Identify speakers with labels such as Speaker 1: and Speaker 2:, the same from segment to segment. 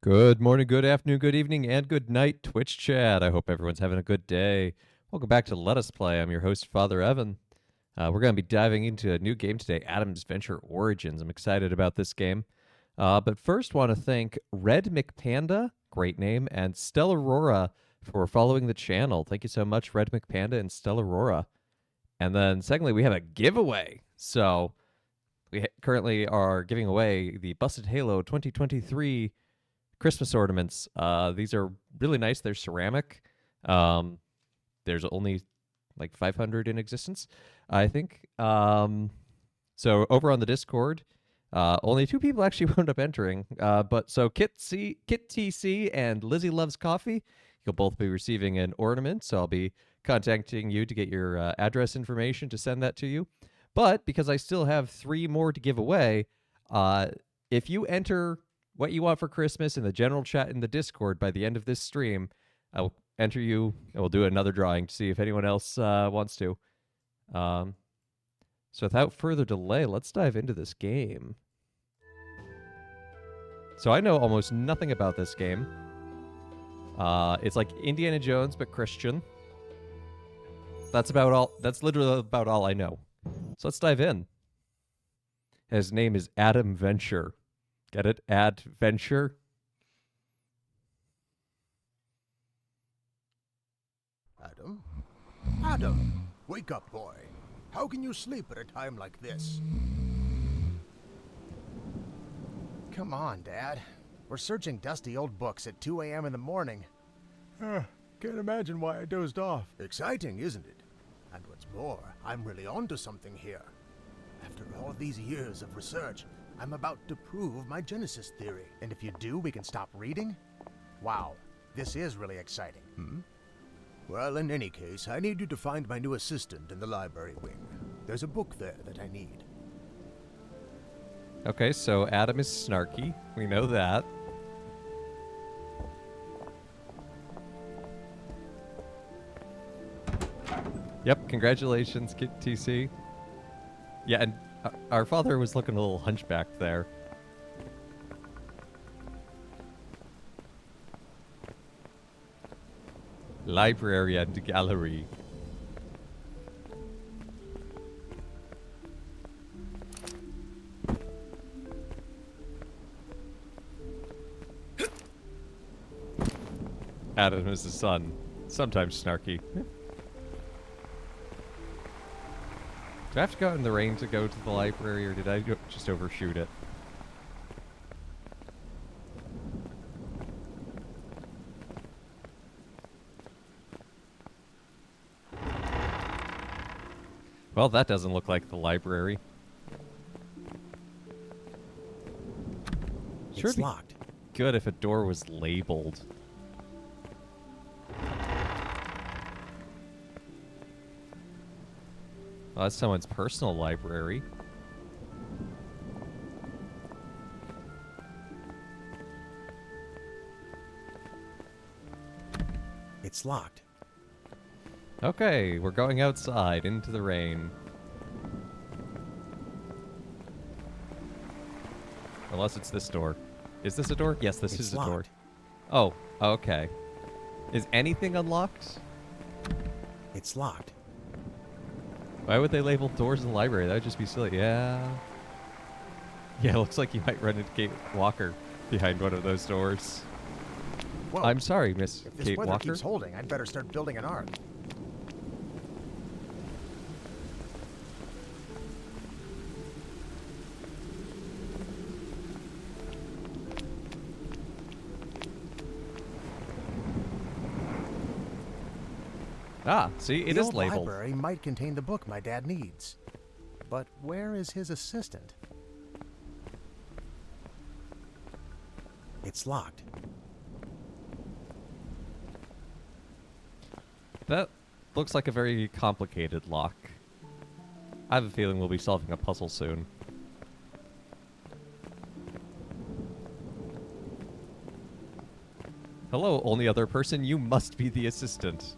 Speaker 1: Good morning, good afternoon, good evening, and good night, Twitch chat. I hope everyone's having a good day. Welcome back to Let Us Play. I'm your host, Father Evan. We're going to be diving into a new game today, Adam's Venture Origins. I'm excited about this game. But first, want to thank Red McPanda, great name, and Stella Aurora for following the channel. Thank you so much, Red McPanda and Stella Aurora. And then, secondly, we have a giveaway. So, we currently are giving away the Busted Halo 2023 Christmas ornaments. These are really nice. They're ceramic. There's only like 500 in existence, I think. So over on the Discord, only two people actually wound up entering. But so Kit TC, and Lizzie Loves Coffee, you'll both be receiving an ornament. So I'll be contacting you to get your address information to send that to you. But because I still have 3 more to give away, if you enter what you want for Christmas in the general chat in the Discord by the end of this stream, I'll enter you and we'll do another drawing to see if anyone else wants to. So without further delay, let's dive into this game. So I know almost nothing about this game. It's like Indiana Jones, but Christian. That's about all. That's literally about all I know. So let's dive in. His name is Adam Venture. Get it? Adventure.
Speaker 2: Adam? Adam! Wake up, boy. How can you sleep at a time like this? Come on, Dad. We're searching dusty old books at 2 a.m. in the morning.
Speaker 3: Can't imagine why I dozed off.
Speaker 2: Exciting, isn't it? And what's more, I'm really onto something here. After all these years of research, I'm about to prove my Genesis theory. And if you do, we can stop reading? Wow, this is really exciting. Well, in any case, I need you to find my new assistant in the library wing. There's a book there that I need.
Speaker 1: Okay, so Adam is snarky. We know that. Yep, congratulations, Kit TC. Yeah, and our father was looking a little hunchbacked there. Library and gallery. Adam is the son, sometimes snarky. Do I have to go out in the rain to go to the library, or did I just overshoot it? Well, that doesn't look like the library.
Speaker 2: It's locked.
Speaker 1: Good if a door was labeled. Well, that's someone's personal library.
Speaker 2: It's locked.
Speaker 1: Okay, we're going outside into the rain. Unless it's this door. Is this a door? Yes, this is a door. Oh, okay. Is anything unlocked?
Speaker 2: It's locked.
Speaker 1: Why would they label doors in the library? That would just be silly. Yeah. Yeah, it looks like you might run into Kate Walker behind one of those doors.
Speaker 2: Whoa.
Speaker 1: I'm sorry, Miss
Speaker 2: If this
Speaker 1: Kate
Speaker 2: weather
Speaker 1: Walker.
Speaker 2: keeps holding, I'd better start building an ark.
Speaker 1: Ah, see, it
Speaker 2: The
Speaker 1: is
Speaker 2: old
Speaker 1: labeled.
Speaker 2: library might contain the book my dad needs. But where is his assistant? It's locked.
Speaker 1: That looks like a very complicated lock. I have a feeling we'll be solving a puzzle soon. Hello, only other person. You must be the assistant.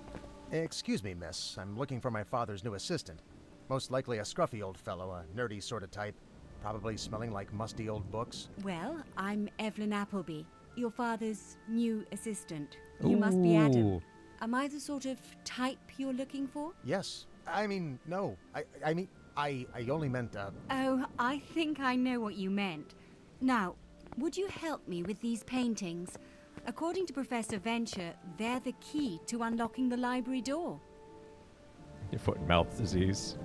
Speaker 2: Excuse me, miss. I'm looking for my father's new assistant. Most likely a scruffy old fellow, a nerdy sort of type. Probably smelling like musty old books.
Speaker 4: Well, I'm Evelyn Appleby. your father's new assistant. You must be Adam.
Speaker 1: Ooh.
Speaker 4: Am I the sort of type you're looking for?
Speaker 2: Yes. I mean, no. I only meant,
Speaker 4: Oh, I think I know what you meant. Now, would you help me with these paintings? According to Professor Venture, they're the key to unlocking the library door.
Speaker 1: Your foot and mouth disease.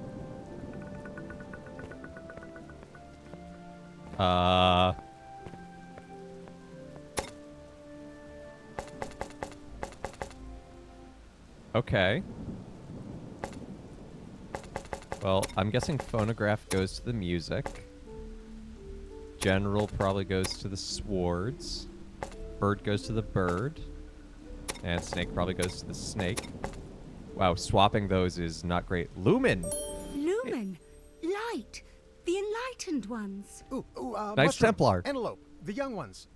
Speaker 1: Okay. Well, I'm guessing phonograph goes to the music. General probably goes to the swords. Bird goes to the bird. And snake probably goes to the snake. Wow, swapping those is not great. Lumen!
Speaker 4: Lumen! Light! The enlightened ones!
Speaker 1: Nice
Speaker 2: mushroom,
Speaker 1: Templar.
Speaker 2: Antelope, the young ones.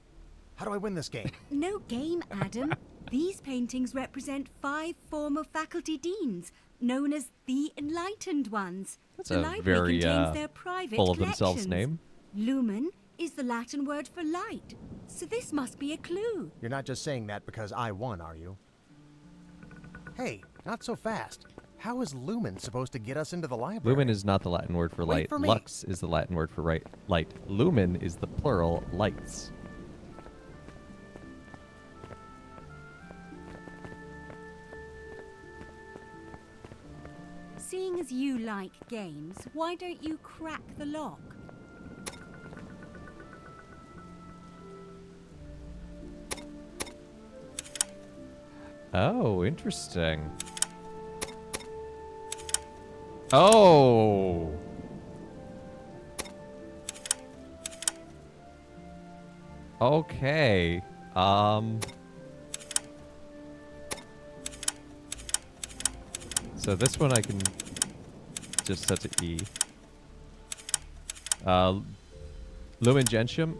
Speaker 2: How do I win this game?
Speaker 4: No game, Adam. These paintings represent 5 former faculty deans, known as the Enlightened Ones.
Speaker 1: That's
Speaker 4: the
Speaker 1: a
Speaker 4: library
Speaker 1: very,
Speaker 4: contains their private
Speaker 1: full of themselves
Speaker 4: collections.
Speaker 1: name.
Speaker 4: Lumen is the Latin word for light, so this must be a clue.
Speaker 2: You're not just saying that because I won, are you? Hey, not so fast. How is lumen supposed to get us into the library?
Speaker 1: Lumen is not the Latin word for
Speaker 2: Wait
Speaker 1: light.
Speaker 2: for me.
Speaker 1: Lux is the Latin word for light. Lumen is the plural lights.
Speaker 4: Seeing as you like games, why don't you crack the lock?
Speaker 1: Oh, interesting. Oh! Okay. So this one I can just set to E. Lumen Gentium,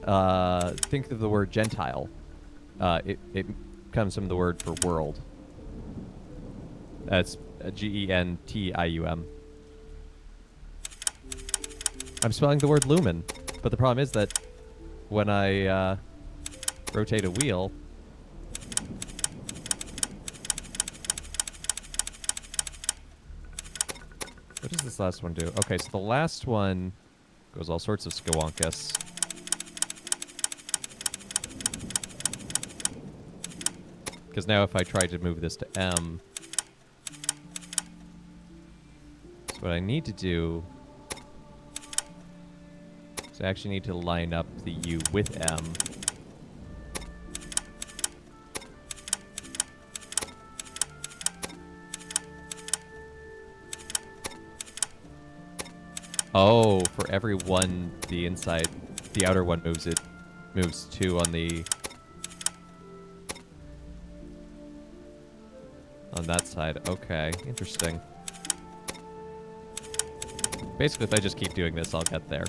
Speaker 1: think of the word Gentile. It comes from the word for world. That's Gentium. I'm spelling the word lumen, but the problem is that when I rotate a wheel, what does this last one do? Okay, so the last one goes all sorts of skawonkus. Because now if I try to move this to M, so what I need to do is I actually need to line up the U with M. Oh, for every one the outer one moves, it moves 2 on that side. Okay, interesting. Basically, if I just keep doing this, I'll get there.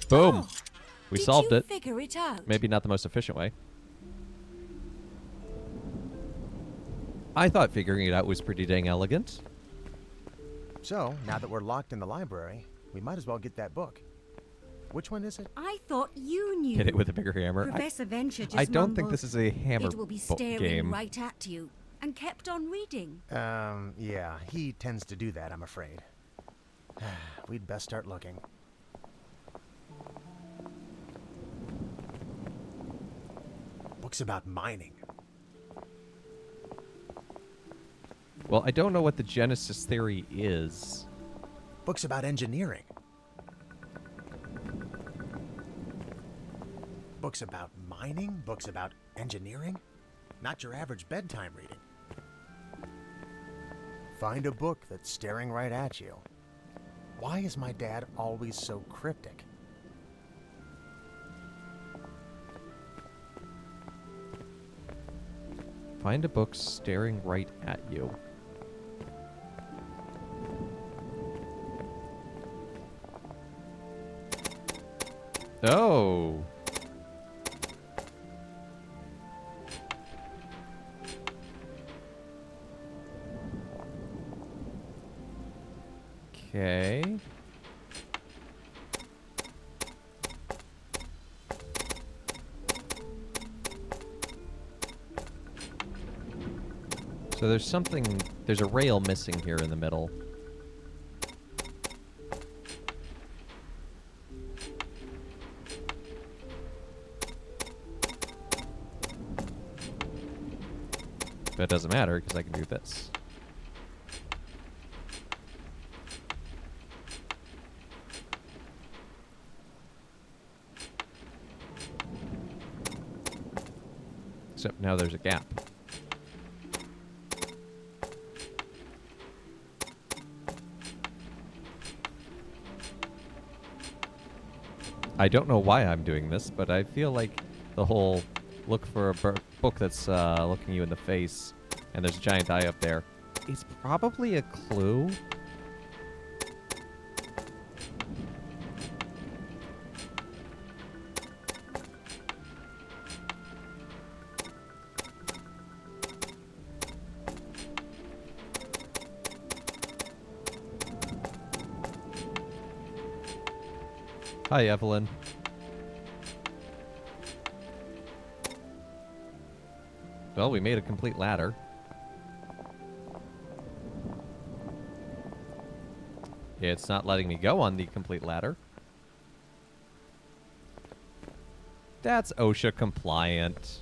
Speaker 1: Boom!
Speaker 4: Oh,
Speaker 1: We
Speaker 4: did
Speaker 1: solved
Speaker 4: you
Speaker 1: it.
Speaker 4: figure it out?
Speaker 1: Maybe not the most efficient way. I thought figuring it out was pretty dang elegant.
Speaker 2: So, now that we're locked in the library, we might as well get that book. Which one is it?
Speaker 4: I thought you knew.
Speaker 1: Hit it with a bigger hammer.
Speaker 4: Professor Venture just
Speaker 1: I don't think
Speaker 4: mumbled,
Speaker 1: this is a hammer
Speaker 4: "It will be
Speaker 1: book
Speaker 4: staring
Speaker 1: game.
Speaker 4: right at you," and kept on reading.
Speaker 2: Yeah, he tends to do that, I'm afraid. We'd best start looking. Books about mining.
Speaker 1: Well, I don't know what the Genesis theory is.
Speaker 2: Books about engineering. Books about mining? Books about engineering? Not your average bedtime reading. Find a book that's staring right at you. Why is my dad always so cryptic?
Speaker 1: Find a book staring right at you. Oh. Okay. So there's a rail missing here in the middle. But it doesn't matter because I can do this. Except now there's a gap. I don't know why I'm doing this, but I feel like the whole look for a book that's looking you in the face and there's a giant eye up there is probably a clue. Hi, Evelyn. Well, we made a complete ladder. It's not letting me go on the complete ladder. That's OSHA compliant.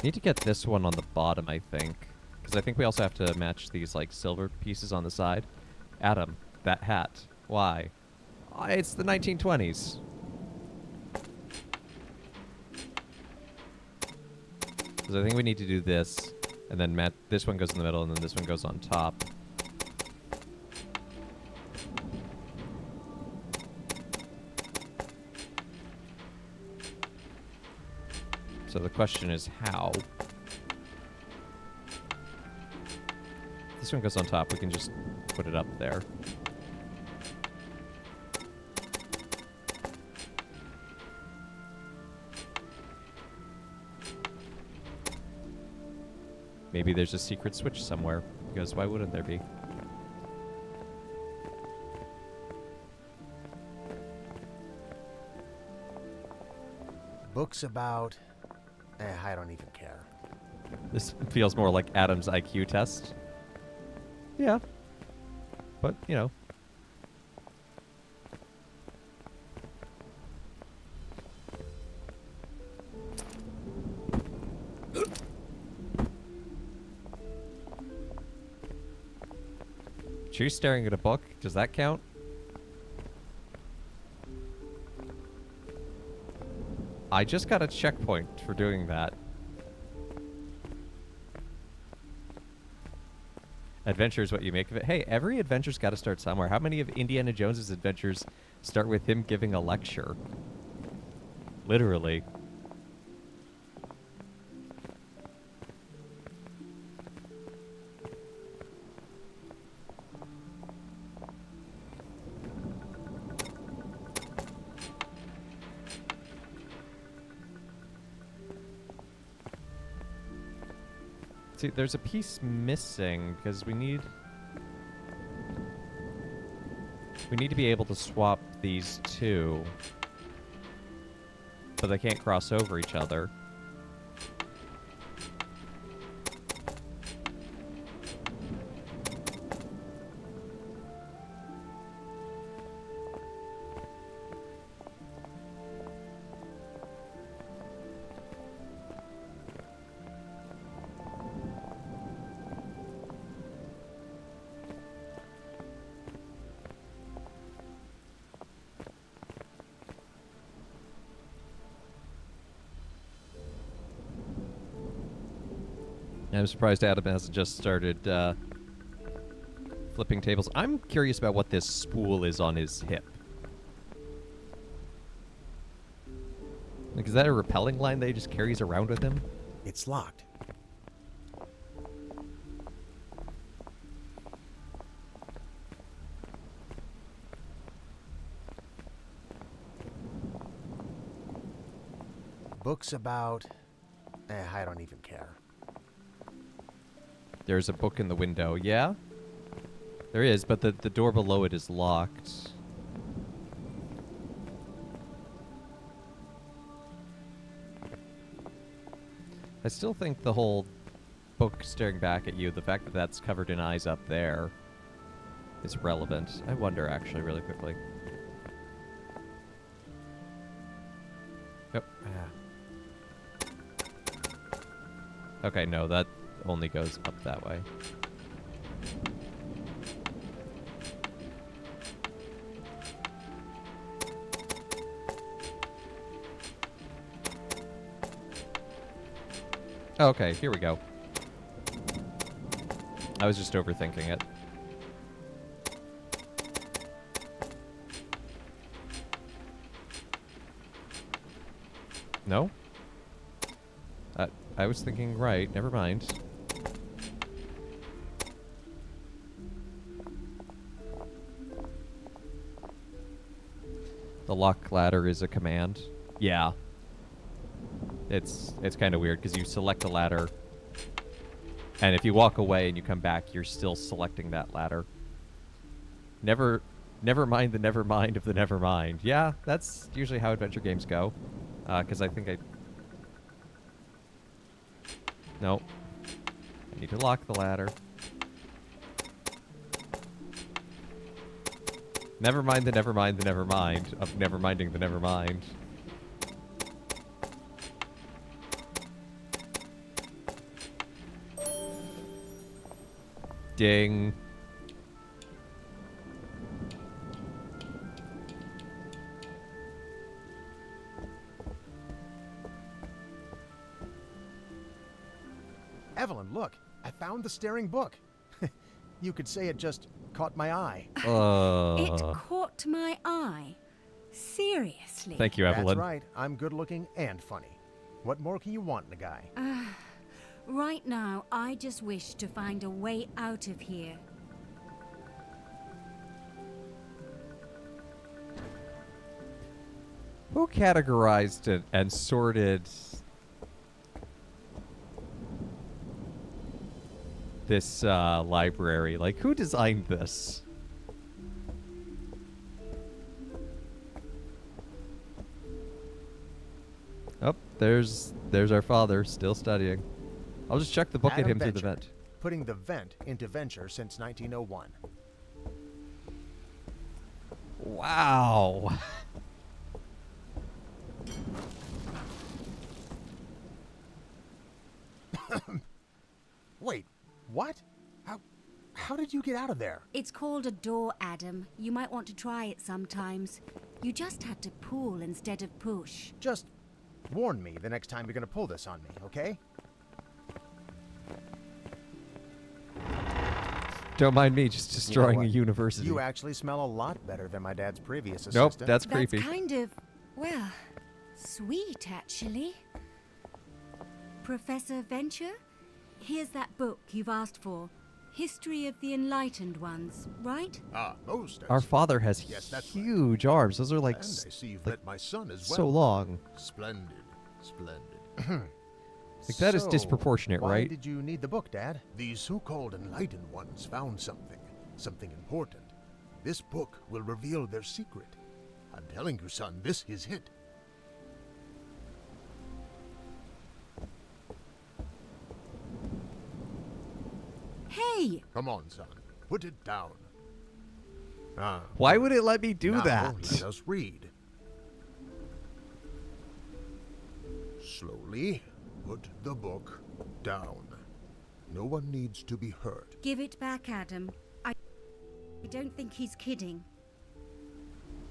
Speaker 1: Need to get this one on the bottom, I think. Because I think we also have to match these, like, silver pieces on the side. Adam, that hat. Why? It's the 1920s. Because I think we need to do this, and then this one goes in the middle, and then this one goes on top. So the question is how? This one goes on top. We can just put it up there. Maybe there's a secret switch somewhere, because why wouldn't there be?
Speaker 2: Books about... I don't even care.
Speaker 1: This feels more like Adam's IQ test. Yeah. But, you know. She's staring at a book. Does that count? I just got a checkpoint for doing that. Adventure is what you make of it. Hey, every adventure's got to start somewhere. How many of Indiana Jones's adventures start with him giving a lecture? Literally. See, there's a piece missing because we need to be able to swap these two, but they can't cross over each other. I'm surprised Adam hasn't just started flipping tables. I'm curious about what this spool is on his hip. Like, is that a repelling line that he just carries around with him?
Speaker 2: It's locked. Books about... I don't even care.
Speaker 1: There's a book in the window. Yeah? There is, but the door below it is locked. I still think the whole book staring back at you, the fact that that's covered in eyes up there, is relevant. I wonder, actually, really quickly. Yep. Okay, no, that only goes up that way. Okay, here we go. I was just overthinking it. No? I was thinking right. Never mind. The lock ladder is a command. Yeah. It's kind of weird because you select a ladder, and if you walk away and you come back, you're still selecting that ladder. Never mind the never mind of the never mind. Yeah, that's usually how adventure games go. Because I think No. I need to lock the ladder. Never mind the never mind the never mind of never minding the never mind. Ding.
Speaker 2: Evelyn, look. I found the staring book. You could say it just caught my eye.
Speaker 4: It caught my eye. Seriously.
Speaker 1: Thank you, Evelyn.
Speaker 2: That's right. I'm good looking and funny. What more can you want in a guy?
Speaker 4: Right now, I just wish to find a way out of here.
Speaker 1: Who categorized it and sorted this library? Like, who designed this? Oh, there's our father still studying. I'll just check the book at
Speaker 2: Adam
Speaker 1: him through the
Speaker 2: Venture,
Speaker 1: vent.
Speaker 2: Putting the vent into venture since 1901.
Speaker 1: Wow.
Speaker 2: Wait, what? How did you get out of there?
Speaker 4: It's called a door, Adam. You might want to try it sometimes. You just had to pull instead of push.
Speaker 2: Just warn me the next time you're gonna pull this on me, okay?
Speaker 1: Don't mind me just destroying a
Speaker 2: what?
Speaker 1: university.
Speaker 2: You actually smell a lot better than my dad's previous
Speaker 1: Nope,
Speaker 2: assistant.
Speaker 1: that's creepy.
Speaker 4: That's kind of, well, sweet, actually. Professor Venture, here's that book you've asked for. History of the Enlightened Ones, right?
Speaker 3: Ah, most.
Speaker 1: Our father has
Speaker 3: Yes, that's right.
Speaker 1: huge arms. Those are like,
Speaker 3: And I see you've
Speaker 1: like
Speaker 3: met my son as well.
Speaker 1: so long.
Speaker 3: Splendid, splendid.
Speaker 1: Like, that is
Speaker 2: So,
Speaker 1: disproportionate,
Speaker 2: why
Speaker 1: right?
Speaker 2: did you need the book, Dad?
Speaker 3: These so-called enlightened ones found something important. This book will reveal their secret. I'm telling you, son, this is it.
Speaker 4: Hey!
Speaker 3: Come on, son, put it down. Ah,
Speaker 1: Why would it let me do
Speaker 3: now
Speaker 1: that?
Speaker 3: let us read. Slowly, put the book down. No one needs to be hurt.
Speaker 4: Give it back, Adam. I don't think he's kidding.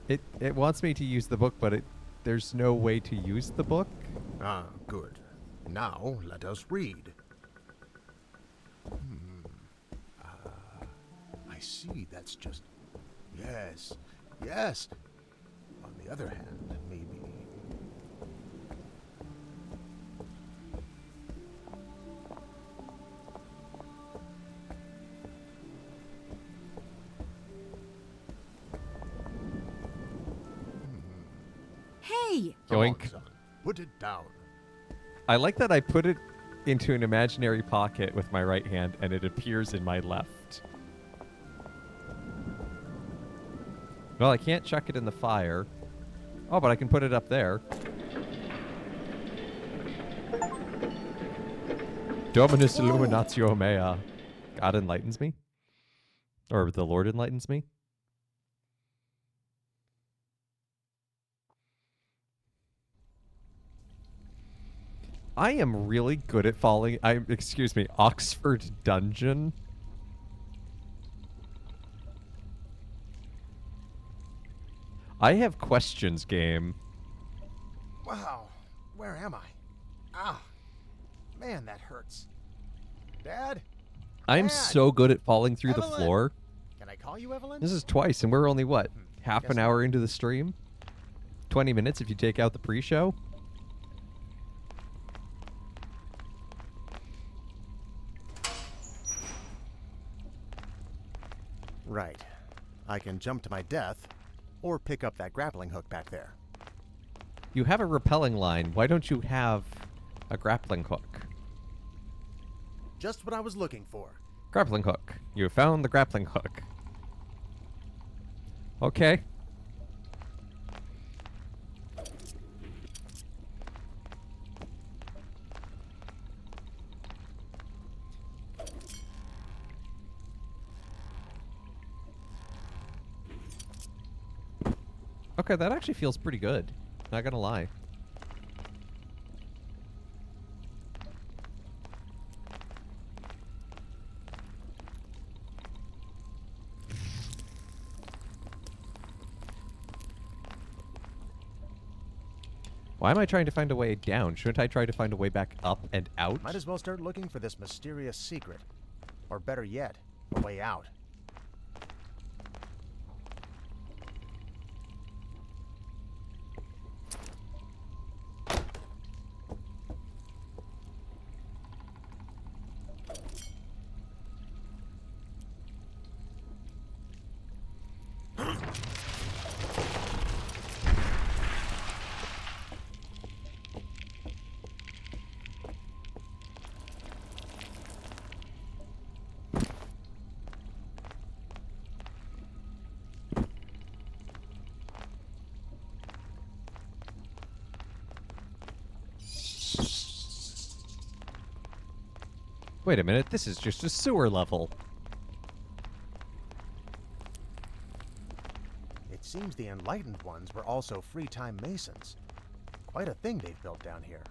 Speaker 1: It wants me to use the book, but there's no way to use the book.
Speaker 3: Ah, good. Now let us read. I see, that's just... Yes, yes. On the other hand, maybe...
Speaker 4: Hey!
Speaker 3: Come on,
Speaker 1: Yoink.
Speaker 3: son. Put it down.
Speaker 1: I like that I put it into an imaginary pocket with my right hand and it appears in my left. Well, I can't chuck it in the fire. Oh, but I can put it up there. Dominus illuminatio mea. God enlightens me. Or the Lord enlightens me. I am really good at falling. Excuse me, Oxford Dungeon. I have questions, game.
Speaker 2: Wow, where am I? Ah, man, that hurts. Dad?
Speaker 1: I'm
Speaker 2: Dad!
Speaker 1: so good at falling through the
Speaker 2: Evelyn!
Speaker 1: floor.
Speaker 2: Can I call you Evelyn?
Speaker 1: This is twice, and we're only, what, half
Speaker 2: guess
Speaker 1: an hour into the stream? 20 minutes if you take out the pre-show?
Speaker 2: Right. I can jump to my death, or pick up that grappling hook back there.
Speaker 1: You have a rappelling line. Why don't you have a grappling hook?
Speaker 2: Just what I was looking for.
Speaker 1: Grappling hook. You found the grappling hook. Okay. Okay, that actually feels pretty good. Not gonna lie. Why am I trying to find a way down? Shouldn't I try to find a way back up and out?
Speaker 2: Might as well start looking for this mysterious secret. Or better yet, a way out.
Speaker 1: Wait a minute, this is just a sewer level.
Speaker 2: It seems the enlightened ones were also free-time masons. Quite a thing they've built down here.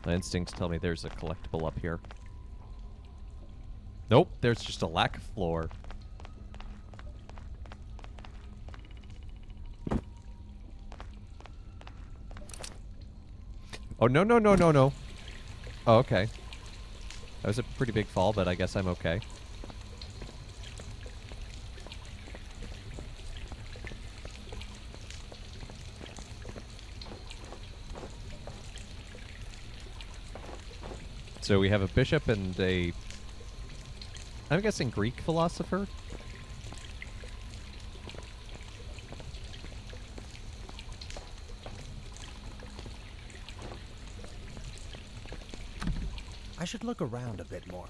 Speaker 1: My instincts tell me there's a collectible up here. Nope, there's just a lack of floor. Oh, no, no, no, no, no. Oh, okay. That was a pretty big fall, but I guess I'm okay. So we have a bishop and a, I'm guessing, Greek philosopher?
Speaker 2: I should look around a bit more.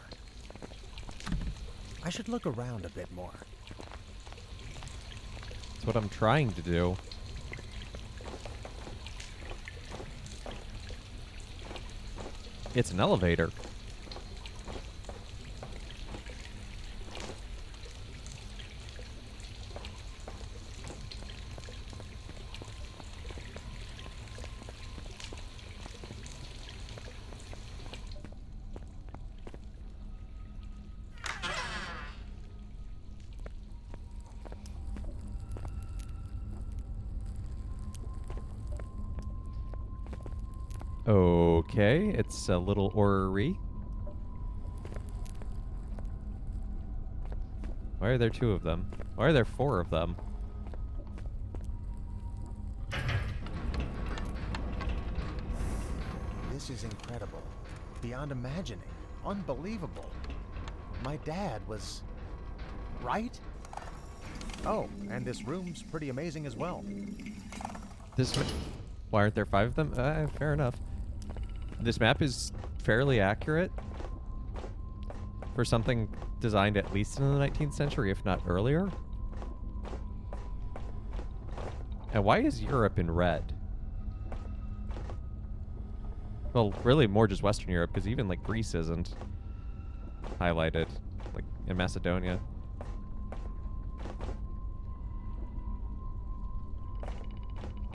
Speaker 2: I should look around a bit more.
Speaker 1: That's what I'm trying to do. It's an elevator. Okay, it's a little orrery. Why are there 2 of them? Why are there 4 of them?
Speaker 2: This is incredible. Beyond imagining. Unbelievable. My dad was... right? Oh, and this room's pretty amazing as well.
Speaker 1: Why aren't there 5 of them? Fair enough. This map is fairly accurate for something designed at least in the 19th century, if not earlier. And why is Europe in red? Well, really more just Western Europe, because even like Greece isn't highlighted, like in Macedonia.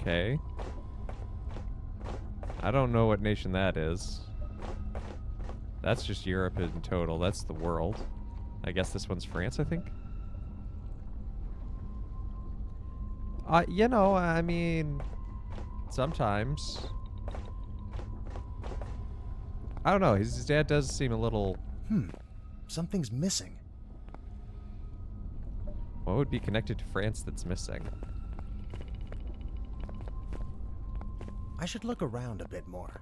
Speaker 1: Okay. I don't know what nation that is. That's just Europe in total. That's the world. I guess this one's France, I think. You know, I mean, sometimes. I don't know. His dad does seem a little...
Speaker 2: Something's missing.
Speaker 1: What would be connected to France that's missing?
Speaker 2: I should look around a bit more.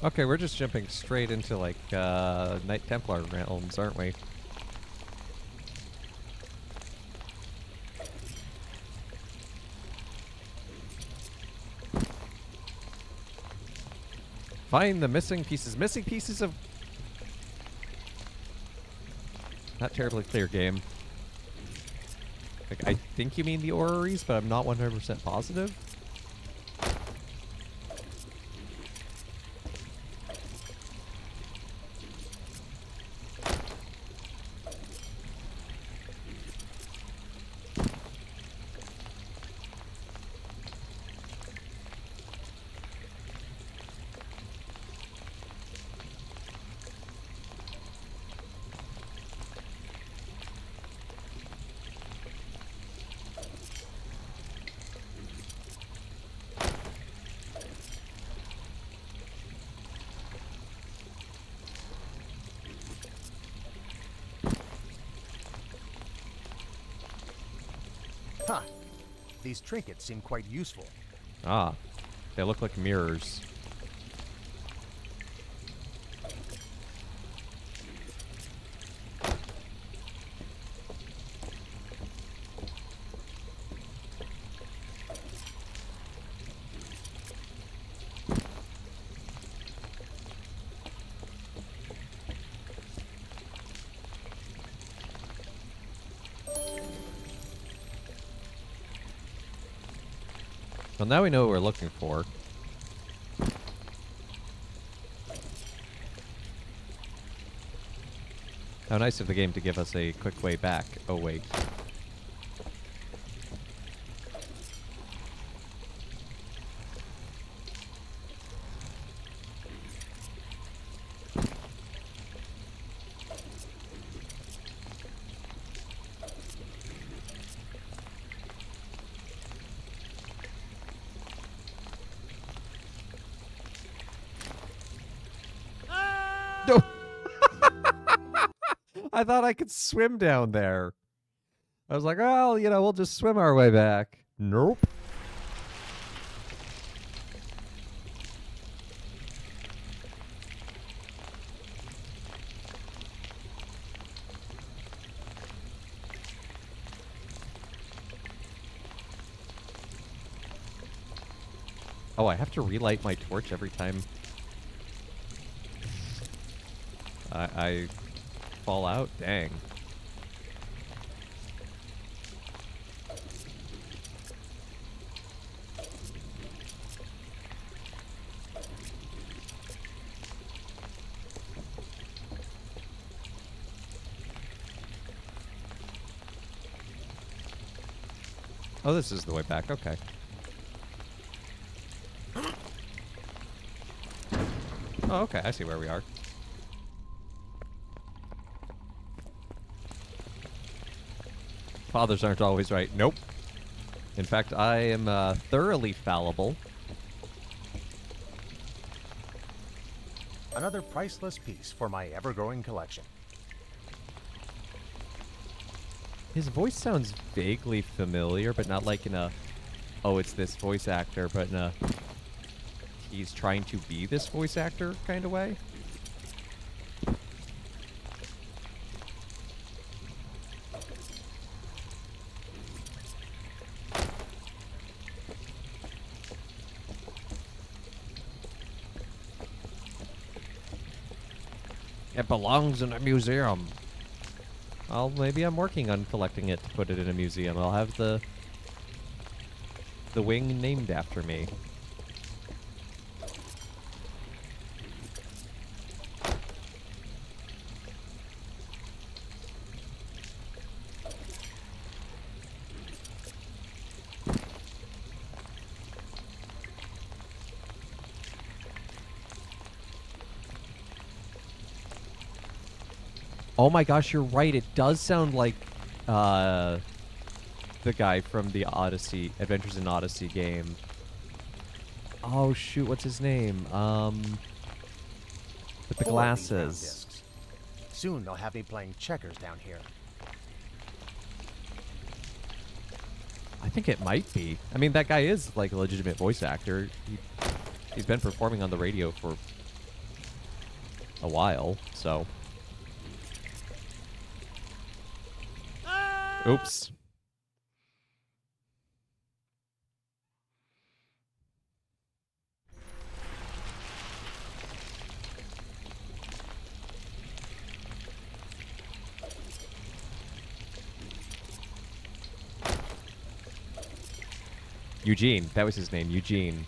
Speaker 1: Okay, we're just jumping straight into, like, Knight Templar realms, aren't we? Find the missing pieces. Missing pieces of... Not terribly clear game. Like, I think you mean the orreries, but I'm not 100% positive.
Speaker 2: Huh. These trinkets seem quite useful.
Speaker 1: Ah, they look like mirrors. Well, now we know what we're looking for. How nice of the game to give us a quick way back. Oh, wait. No! I thought I could swim down there. I was like, oh, you know, we'll just swim our way back. Nope. Oh, I have to relight my torch every time I fall out? Dang. Oh, this is the way back. Okay. Oh, okay. I see where we are. Fathers aren't always right. Nope. In fact, I am thoroughly fallible.
Speaker 2: Another priceless piece for my ever-growing collection.
Speaker 1: His voice sounds vaguely familiar, but not like in a, oh, it's this voice actor, but in a, he's trying to be this voice actor kind of way. It belongs in a museum. Well, maybe I'm working on collecting it to put it in a museum. I'll have the wing named after me. Oh my gosh, you're right. It does sound like the guy from the Odyssey, Adventures in Odyssey game. Oh shoot, what's his name? With the
Speaker 2: 4 of these round
Speaker 1: glasses.
Speaker 2: discs. Soon they'll have me playing checkers down here.
Speaker 1: I think it might be. I mean, that guy is like a legitimate voice actor. He's been performing on the radio for a while, so. Oops. Eugene. That was his name, Eugene.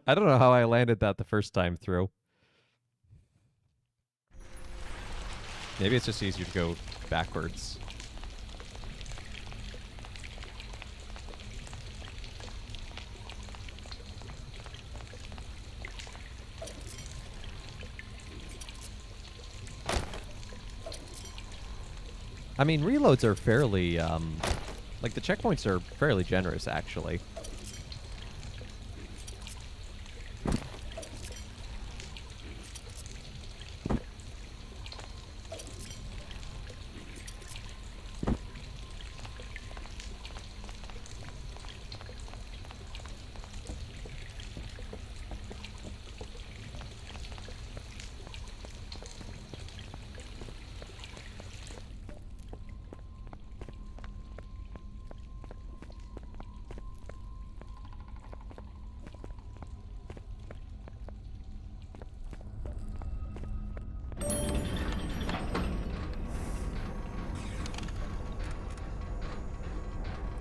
Speaker 1: I don't know how I landed that the first time through. Maybe it's just easier to go backwards. I mean, reloads are fairly, like the checkpoints are fairly generous, actually.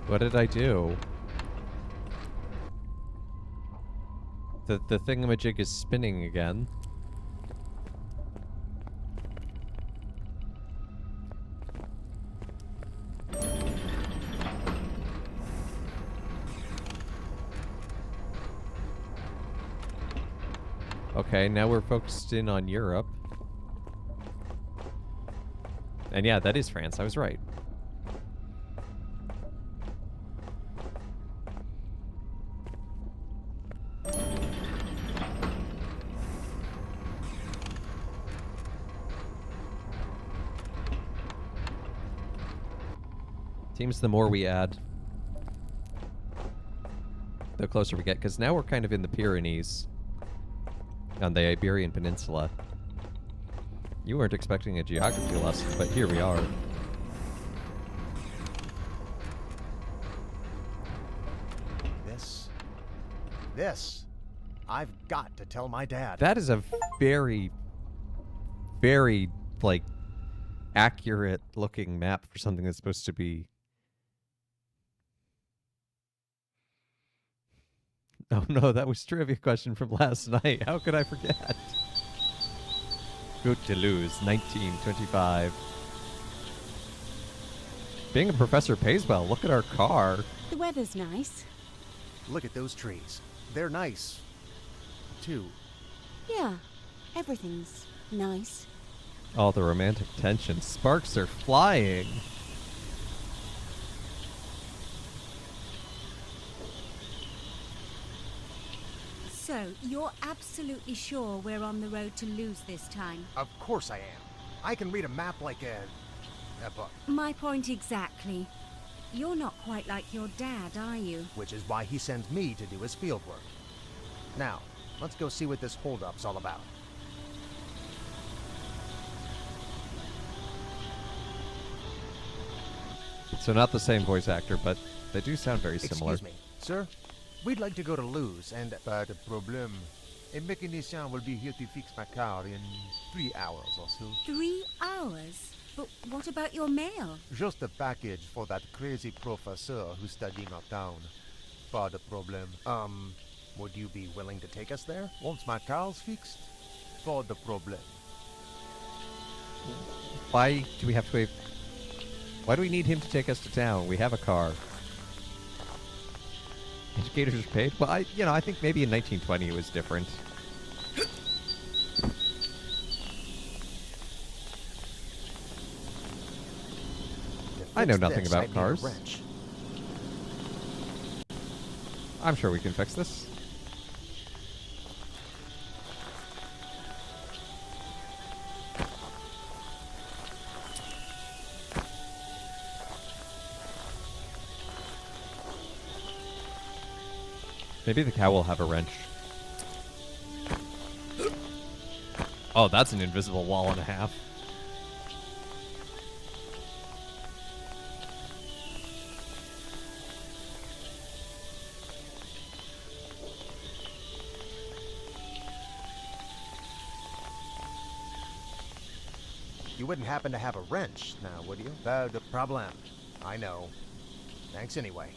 Speaker 1: What did I do? The thingamajig is spinning again. Okay, now we're focused in on Europe. And yeah, that is France. I was right. Seems the more we add, the closer we get, because now we're kind of in the Pyrenees on the Iberian Peninsula. You weren't expecting a geography lesson, but here we are.
Speaker 2: This, I've got to tell my dad.
Speaker 1: That is a very, very, like, accurate looking map for something that's supposed to be... Oh no, that was trivia question from last night. How could I forget? Good to lose, 1925. Being a professor pays well. Look at our car.
Speaker 4: The weather's nice.
Speaker 2: Look at those trees. They're nice, too.
Speaker 4: Yeah, everything's nice.
Speaker 1: Oh, the romantic tension. Sparks are flying.
Speaker 4: So, you're absolutely sure we're on the road to lose this time?
Speaker 2: Of course I am. I can read a map like a book.
Speaker 4: My point exactly. You're not quite like your dad, are you?
Speaker 2: Which is why he sends me to do his field work. Now, let's go see what this holdup's all about.
Speaker 1: So not the same voice actor, but they do sound very similar.
Speaker 2: Excuse me, sir. We'd like to go to Luz and...
Speaker 3: Pas de problème. A mechanicien will be here to fix my car in 3 hours or so.
Speaker 4: 3 hours? But what about your mail?
Speaker 3: Just a package for that crazy professor who's studying uptown. Pas de problème.
Speaker 2: Would you be willing to take us there?
Speaker 3: Once my car's fixed, pas de problème.
Speaker 1: Why do we have to wait? Why do we need him to take us to town? We have a car. Educators are paid? Well, I think maybe in 1920 it was different. I know nothing about cars. I'm sure we can fix this. Maybe the cow will have a wrench. Oh, that's an invisible wall and a half.
Speaker 2: You wouldn't happen to have a wrench now, would you?
Speaker 3: Pas de
Speaker 2: Problem. I know. Thanks anyway.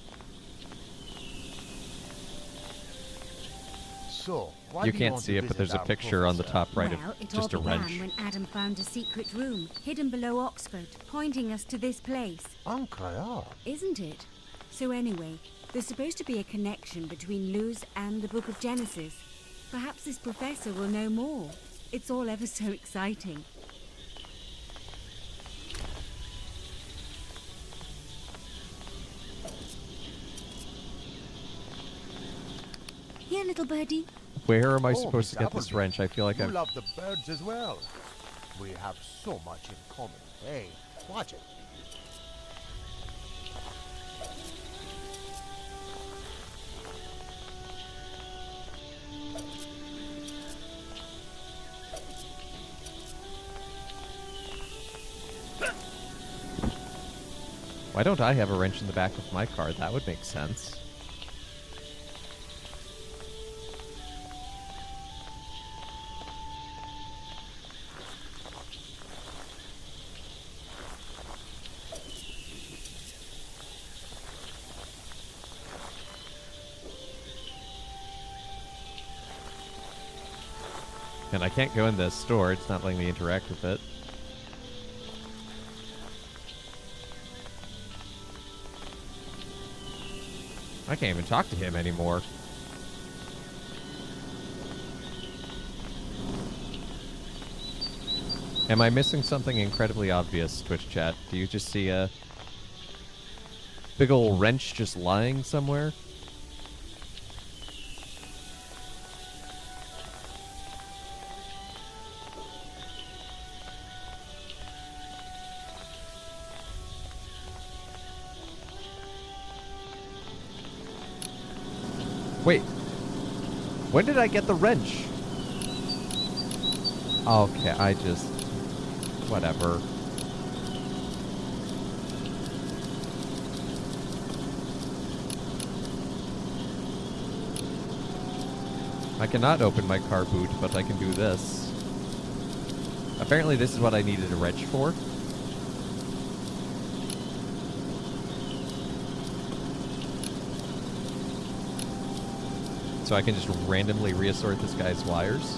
Speaker 3: So, why
Speaker 1: You
Speaker 3: do
Speaker 1: can't
Speaker 3: want
Speaker 1: see
Speaker 3: to
Speaker 1: it, but
Speaker 3: visit
Speaker 1: there's a
Speaker 3: our
Speaker 1: picture on the
Speaker 3: professor?
Speaker 1: top right
Speaker 4: Well,
Speaker 1: of
Speaker 4: it all
Speaker 1: just a
Speaker 4: began
Speaker 1: wrench.
Speaker 4: when Adam found a secret room hidden below Oxford, pointing us to this place.
Speaker 3: Incroyable.
Speaker 4: Isn't it? So anyway, there's supposed to be a connection between Luz and the Book of Genesis. Perhaps this professor will know more. It's all ever so exciting. Here, little birdie.
Speaker 1: Where am I
Speaker 3: Oh,
Speaker 1: supposed to
Speaker 3: Miss
Speaker 1: get this
Speaker 3: Appleby,
Speaker 1: wrench? I feel like
Speaker 3: you
Speaker 1: I'm...
Speaker 3: love the birds as well. We have so much in common.
Speaker 2: Hey, watch it.
Speaker 1: Why don't I have a wrench in the back of my car? That would make sense. And I can't go in this store. It's not letting me interact with it. I can't even talk to him anymore. Am I missing something incredibly obvious, Twitch chat? Do you just see a big ol' wrench just lying somewhere? Wait. When did I get the wrench? Okay, I just... Whatever. I cannot open my car boot, but I can do this. Apparently this is what I needed a wrench for. So I can just randomly reassort this guy's wires.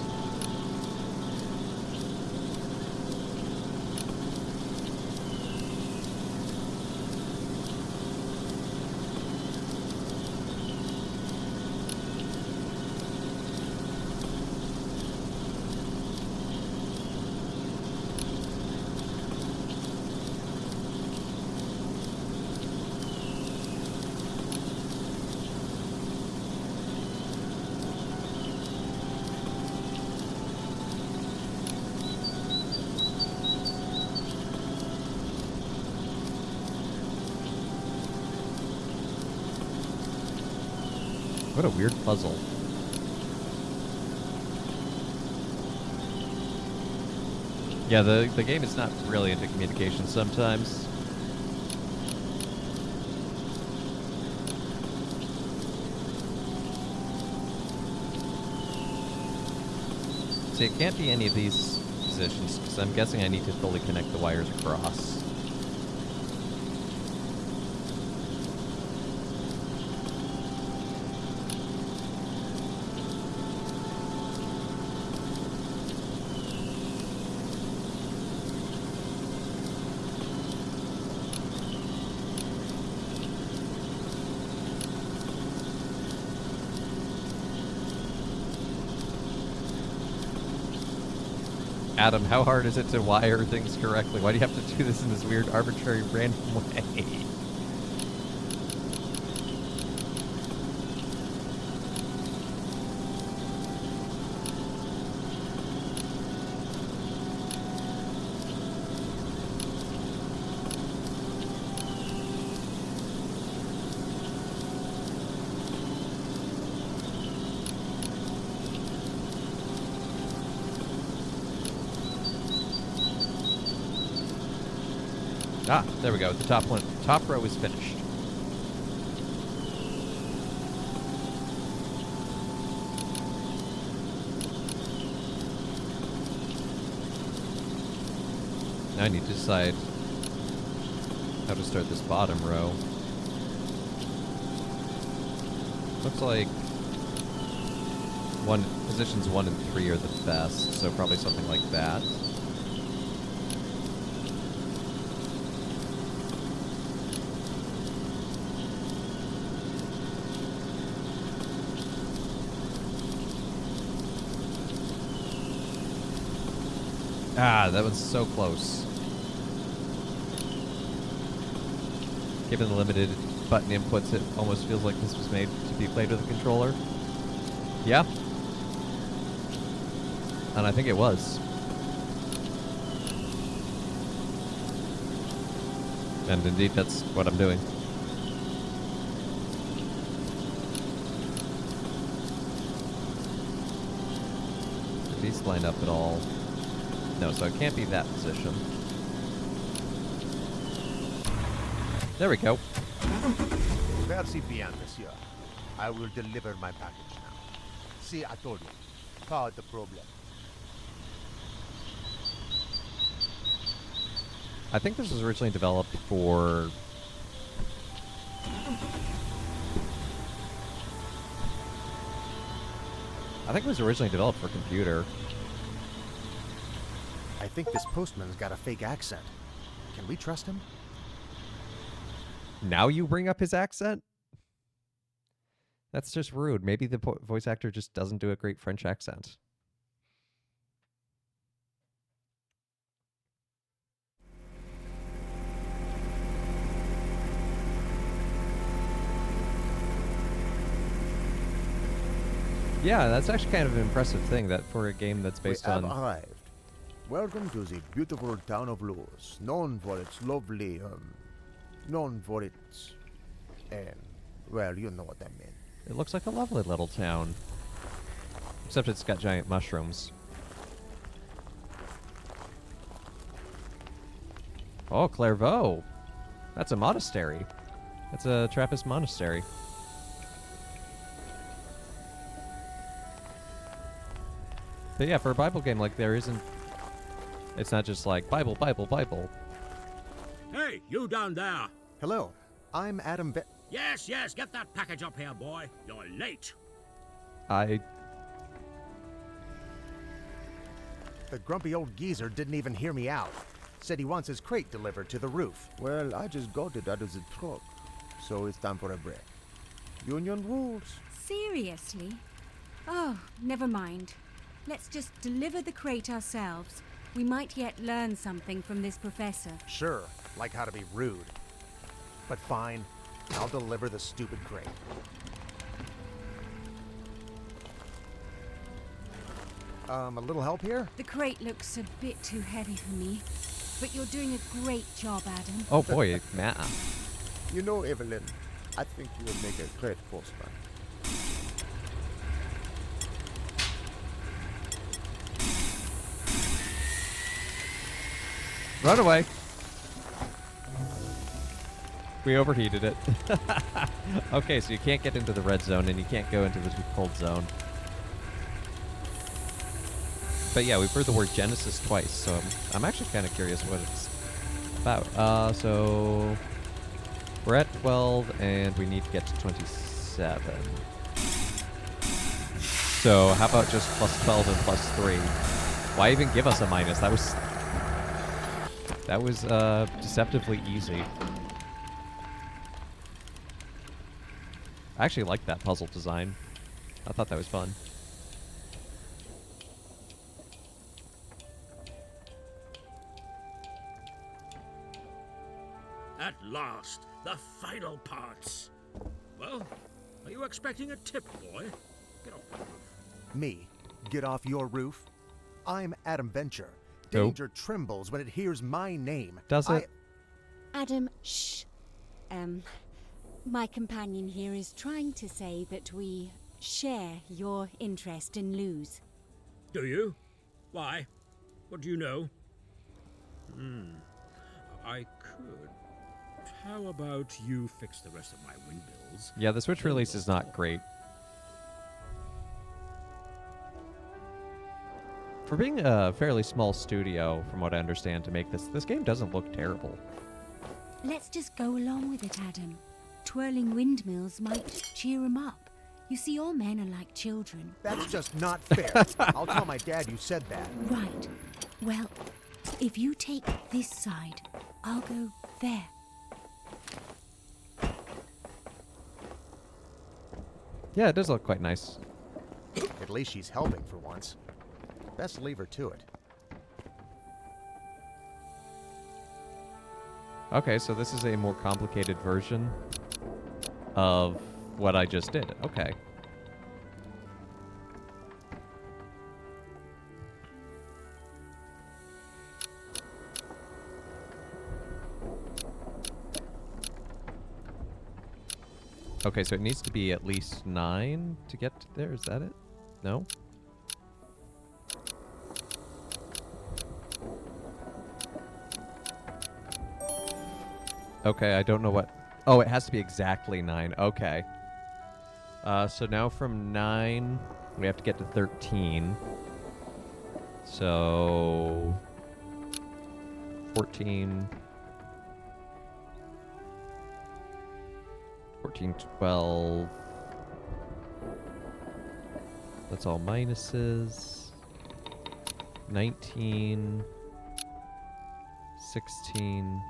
Speaker 1: What a weird puzzle. Yeah, the game is not brilliant at communication sometimes. See, it can't be any of these positions, because I'm guessing I need to fully connect the wires across. Adam, how hard is it to wire things correctly? Why do you have to do this in this weird, arbitrary, random way? Ah, there we go. The top row is finished. Now I need to decide how to start this bottom row. Looks like positions 1 and 3 are the best, so probably something like that. Ah, that was so close. Given the limited button inputs, it almost feels like this was made to be played with a controller. Yeah. And I think it was. And indeed, that's what I'm doing. Did these line up at all? No, so it can't be that position. There we go.
Speaker 2: Merci bien, monsieur. I will deliver my package now. See, I told you. Pas de problème.
Speaker 1: I think this was originally developed for... I think it was originally developed for computer.
Speaker 2: I think this postman's got a fake accent. Can we trust him?
Speaker 1: Now you bring up his accent? That's just rude. Maybe the voice actor just doesn't do a great French accent. Yeah, that's actually kind of an impressive thing that for a game that's based on...
Speaker 2: We have arrived. Welcome to the beautiful town of Lourdes, known for its lovely, known for its, well, you know what I mean.
Speaker 1: It looks like a lovely little town. Except it's got giant mushrooms. Oh, Clairvaux. That's a monastery. That's a Trappist monastery. But yeah, for a Bible game, like, there isn't... It's not just like, Bible, Bible, Bible.
Speaker 5: Hey, you down there.
Speaker 2: Hello, I'm Adam
Speaker 5: Yes, get that package up here, boy. You're late.
Speaker 1: I...
Speaker 2: The grumpy old geezer didn't even hear me out. Said he wants his crate delivered to the roof. Well, I just got it out of the truck, so it's time for a break. Union rules.
Speaker 4: Seriously? Oh, never mind. Let's just deliver the crate ourselves. We might yet learn something from this professor.
Speaker 2: Sure, like how to be rude. But fine, I'll deliver the stupid crate. A little help here?
Speaker 4: The crate looks a bit too heavy for me, but you're doing a great job, Adam.
Speaker 1: Oh boy, math.
Speaker 2: You know, Evelyn, I think you would make a great postman.
Speaker 1: Run away. We overheated it. Okay, so you can't get into the red zone and you can't go into the cold zone. But yeah, we've heard the word Genesis twice, so I'm actually kind of curious what it's about. So we're at 12 and we need to get to 27. So how about just plus 12 and plus 3? Why even give us a minus? That was deceptively easy. I actually like that puzzle design. I thought that was fun.
Speaker 5: At last, the final parts. Well, are you expecting a tip, boy? Get off my roof.
Speaker 2: Me? Get off your roof? I'm Adam Venture.
Speaker 1: Who?
Speaker 2: Danger trembles when it hears my name.
Speaker 1: Does it?
Speaker 4: Adam, shh. My companion here is trying to say that we share your interest in Luz.
Speaker 5: Do you? Why? What do you know? I could. How about you fix the rest of my windmills?
Speaker 1: Yeah, the Switch release is not great. For being a fairly small studio, from what I understand, to make this game doesn't look terrible.
Speaker 4: Let's just go along with it, Adam. Twirling windmills might cheer him up. You see, all men are like children.
Speaker 2: That's just not fair. I'll tell my dad you said that.
Speaker 4: Right. Well, if you take this side, I'll go there.
Speaker 1: Yeah, it does look quite nice.
Speaker 2: At least she's helping for once. Best leave her to it.
Speaker 1: Okay, so this is a more complicated version of what I just did. Okay. Okay, so it needs to be at least 9 to get there. Is that it? No? Okay, I don't know what... Oh, it has to be exactly 9. Okay. So now from 9, we have to get to 13. So... 14... 14, 12... That's all minuses. 19... 16...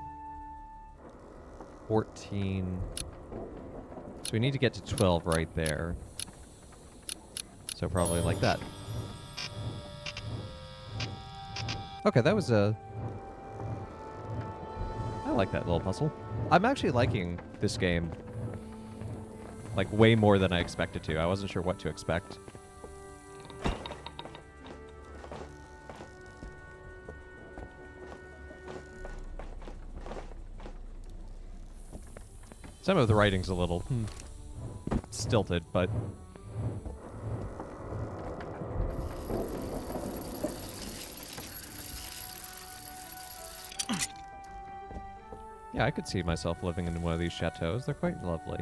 Speaker 1: 14. So we need to get to 12 right there. So probably like that. Okay, that was a... I like that little puzzle. I'm actually liking this game. Like, way more than I expected to. I wasn't sure what to expect. Some of the writing's a little stilted, but... Yeah, I could see myself living in one of these chateaus. They're quite lovely.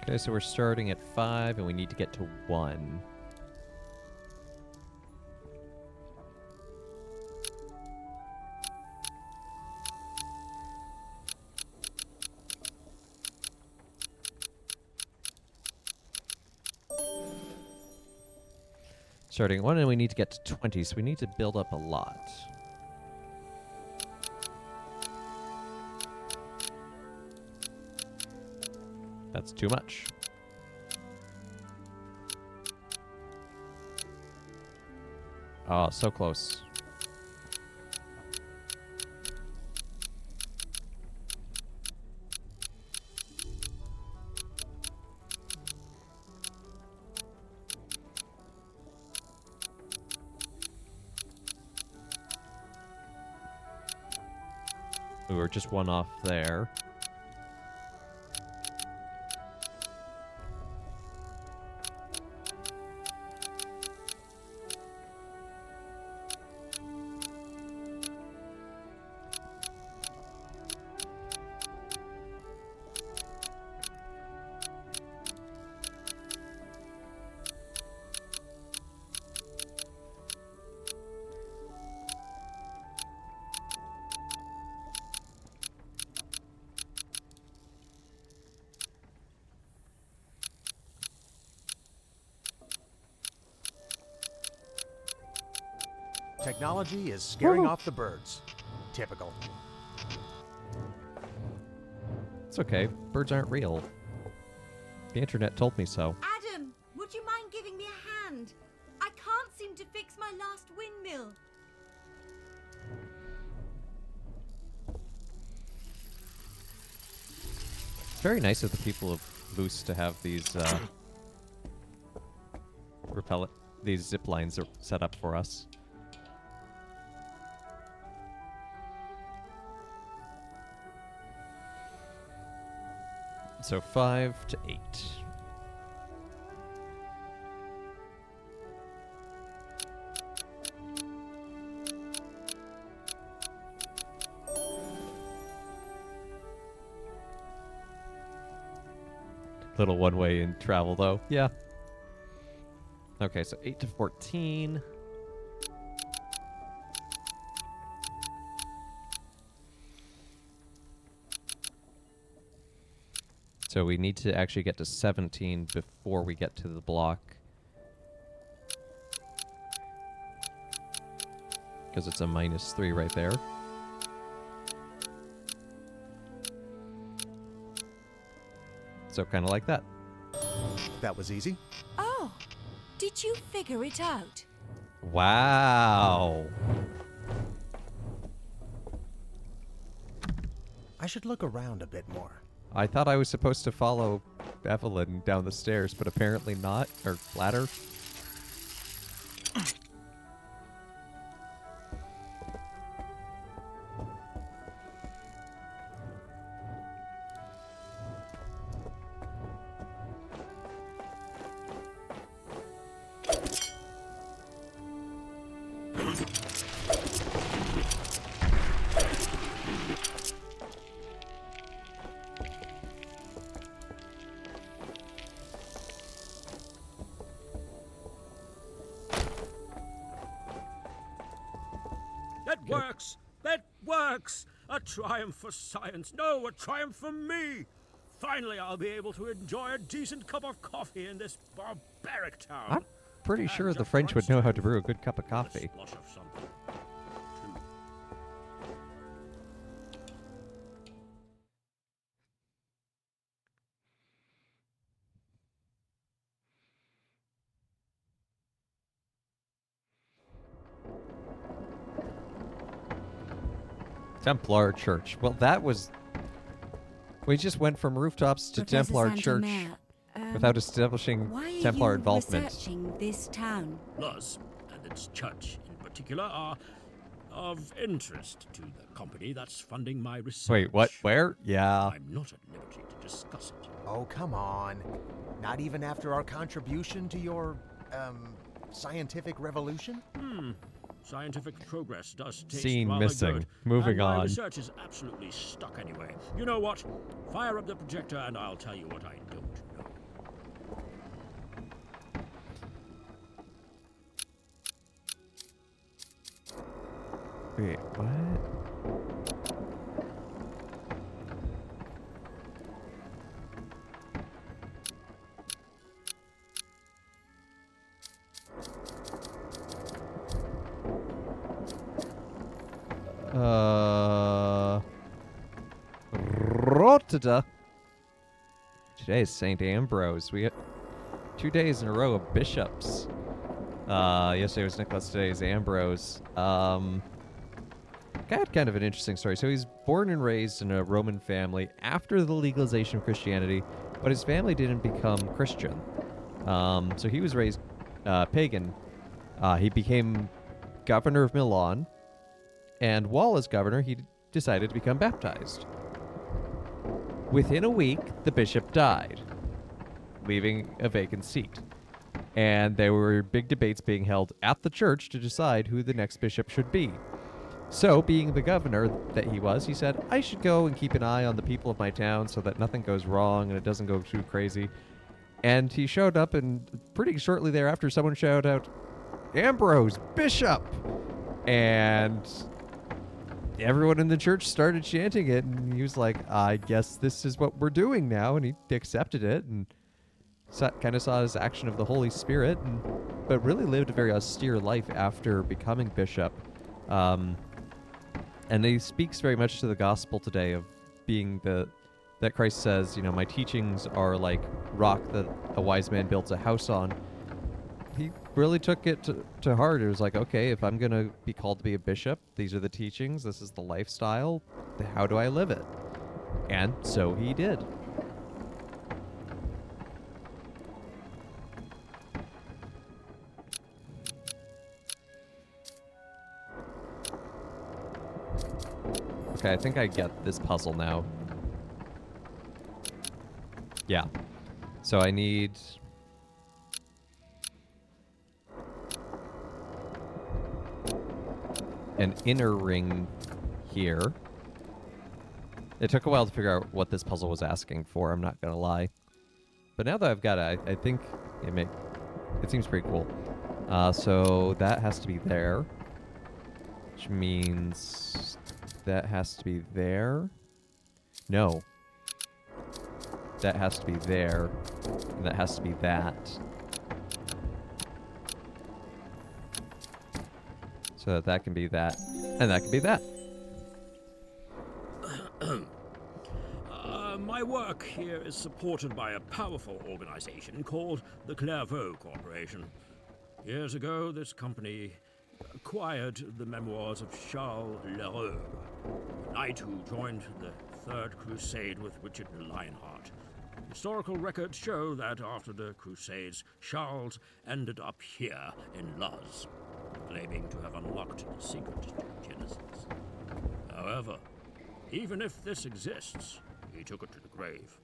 Speaker 1: Okay, so we're starting at 5, and we need to get to 1. Starting at 1, and we need to get to 20, so we need to build up a lot. That's too much. Oh, so close. We were just one off there.
Speaker 2: Technology is scaring off the birds. Typical.
Speaker 1: It's okay. Birds aren't real. The internet told me so.
Speaker 4: Adam, would you mind giving me a hand? I can't seem to fix my last windmill.
Speaker 1: It's very nice of the people of Loose to have these these zip lines are set up for us. So 5 to 8. Little one-way in travel, though. Yeah. Okay, so 8 to 14. So we need to actually get to 17 before we get to the block. Because it's a -3 right there. So kind of like that.
Speaker 2: That was easy.
Speaker 4: Oh, did you figure it out?
Speaker 1: Wow.
Speaker 2: I should look around a bit more.
Speaker 1: I thought I was supposed to follow Evelyn down the stairs, but apparently not. Or ladder.
Speaker 5: That works! That works! A triumph for science. No, a triumph for me! Finally, I'll be able to enjoy a decent cup of coffee in this barbaric town.
Speaker 1: I'm pretty
Speaker 5: And
Speaker 1: sure the
Speaker 5: just
Speaker 1: French would know how to
Speaker 5: lunchtime.
Speaker 1: brew a good cup of
Speaker 5: A
Speaker 1: coffee.
Speaker 5: splosh of something.
Speaker 1: Templar Church. Well, that was... We just went from rooftops to
Speaker 4: Professor
Speaker 1: Templar Church
Speaker 4: Santamer,
Speaker 1: without establishing
Speaker 4: why are
Speaker 1: Templar
Speaker 4: you
Speaker 1: involvement.
Speaker 4: researching this town?
Speaker 5: Luz, and its church in particular, are of interest to the company that's funding my research.
Speaker 1: Wait, what? Where? Yeah.
Speaker 5: I'm not at liberty to discuss it.
Speaker 2: Oh, come on. Not even after our contribution to your, scientific revolution?
Speaker 5: Scientific progress does taste
Speaker 1: Scene
Speaker 5: rather
Speaker 1: missing.
Speaker 5: good,
Speaker 1: Moving
Speaker 5: and my
Speaker 1: on.
Speaker 5: research is absolutely stuck anyway. You know what? Fire up the projector and I'll tell you what I don't know.
Speaker 1: Wait, what? Rotterdam. Today is St. Ambrose. We got 2 days in a row of bishops. Yesterday was Nicholas, today is Ambrose. Guy had kind of an interesting story. So he's born and raised in a Roman family after the legalization of Christianity, but his family didn't become Christian. So he was raised pagan. He became governor of Milan, and while as governor, he decided to become baptized. Within a week, the bishop died, leaving a vacant seat. And there were big debates being held at the church to decide who the next bishop should be. So, being the governor that he was, he said, I should go and keep an eye on the people of my town so that nothing goes wrong and it doesn't go too crazy. And he showed up, and pretty shortly thereafter, someone shouted out, Ambrose, bishop! And everyone in the church started chanting it, and he was like, I guess this is what we're doing now. And he accepted it and kind of saw his action of the Holy Spirit, but really lived a very austere life after becoming bishop. And he speaks very much to the gospel today of being that Christ says, my teachings are like rock that a wise man builds a house on. He really took it to heart. It was like, okay, if I'm going to be called to be a bishop, these are the teachings, this is the lifestyle, how do I live it? And so he did. Okay, I think I get this puzzle now. Yeah. So I need... an inner ring here. It took a while to figure out what this puzzle was asking for, I'm not gonna lie. But now that I've got it, I think it seems pretty cool. So that has to be there. Which means... that has to be there. No. That has to be there. And that has to be that. So that can be that. And that can be that.
Speaker 5: My work here is supported by a powerful organization called the Clairvaux Corporation. Years ago, this company acquired the memoirs of Charles Leroux, a knight who joined the Third Crusade with Richard Lionheart. Historical records show that after the Crusades, Charles ended up here in Luz, claiming to have unlocked the secret to Genesis. However, even if this exists, he took it to the grave.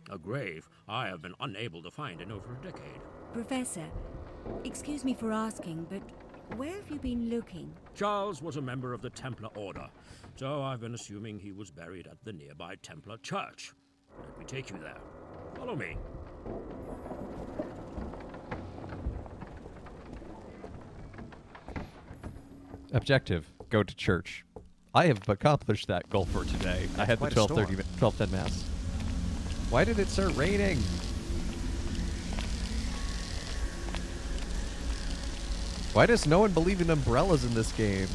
Speaker 5: A grave I have been unable to find in over a decade.
Speaker 4: Professor, excuse me for asking, but where have you been looking?
Speaker 5: Charles was a member of the Templar Order, so I've been assuming he was buried at the nearby Templar Church. Let me take you there. Follow me.
Speaker 1: Objective, go to church. I have accomplished that goal for today. I had the
Speaker 2: Quite a storm.
Speaker 1: 12:10 mass. Why did it start raining? Why does no one believe in umbrellas in this game?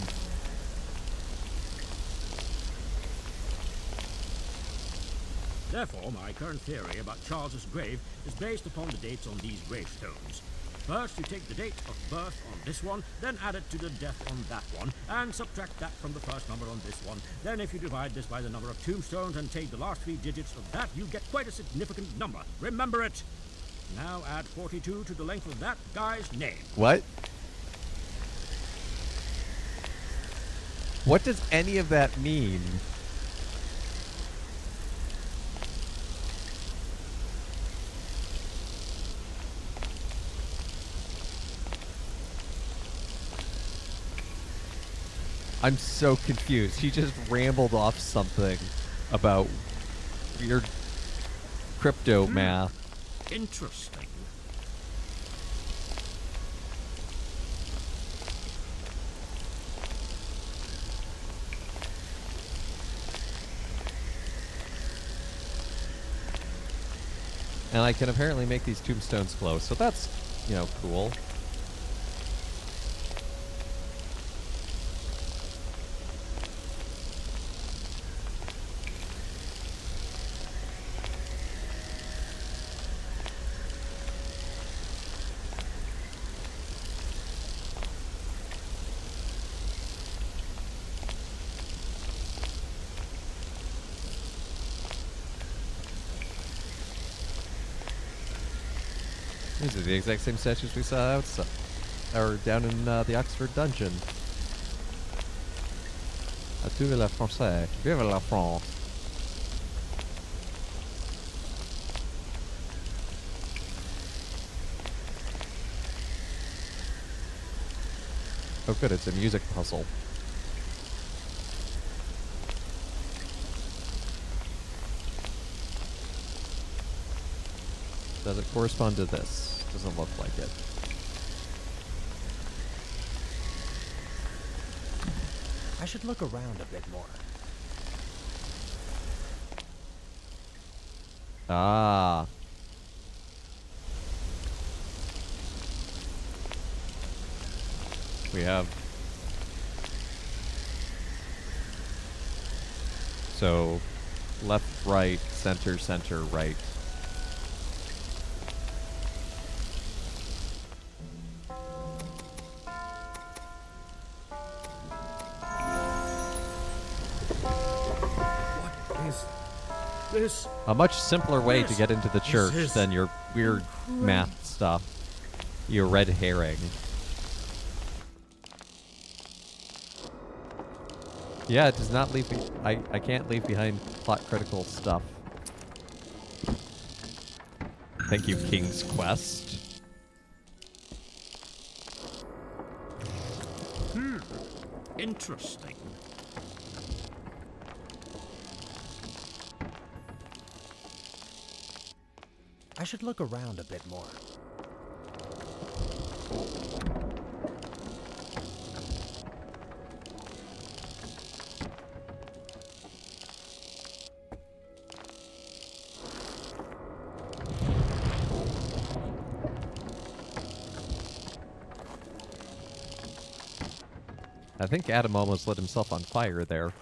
Speaker 5: Therefore, my current theory about Charles's grave is based upon the dates on these gravestones. First, you take the date of birth on this one, then add it to the death on that one, and subtract that from the first number on this one. Then if you divide this by the number of tombstones and take the last 3 digits of that, you get quite a significant number. Remember it! Now add 42 to the length of that guy's name.
Speaker 1: What? What does any of that mean? I'm so confused. He just rambled off something about weird crypto math.
Speaker 5: Interesting.
Speaker 1: And I can apparently make these tombstones glow, so that's, cool. These are the exact same statues we saw outside, or down in the Oxford dungeon. À tous les Français. Vive la France. Oh good, it's a music puzzle. Does it correspond to this? Doesn't look like it.
Speaker 2: I should look around a bit more.
Speaker 1: Ah. We have... So, left, right, center, center, right.
Speaker 5: What is this?
Speaker 1: A much simpler way to
Speaker 5: This
Speaker 1: get into the church
Speaker 5: is
Speaker 1: than your weird math stuff. Your red herring. Yeah, it does not leave me. I can't leave behind plot critical stuff. Thank you, King's Quest.
Speaker 5: Interesting.
Speaker 2: I should look around a bit more.
Speaker 1: I think Adam almost lit himself on fire there.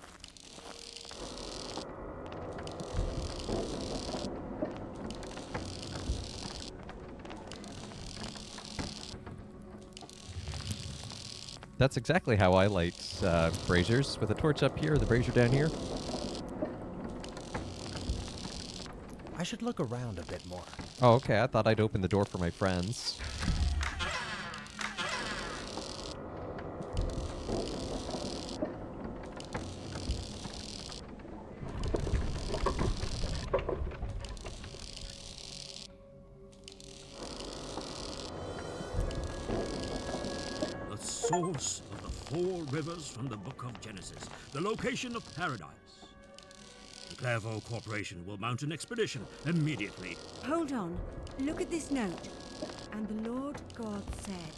Speaker 1: That's exactly how I light braziers, with a torch up here, the brazier down here.
Speaker 2: I should look around a bit more.
Speaker 1: Oh, okay, I thought I'd open the door for my friends.
Speaker 5: The source of the four rivers from the Book of Genesis. The location of paradise. The Clairvaux Corporation will mount an expedition immediately.
Speaker 4: Hold on. Look at this note. And the Lord God said,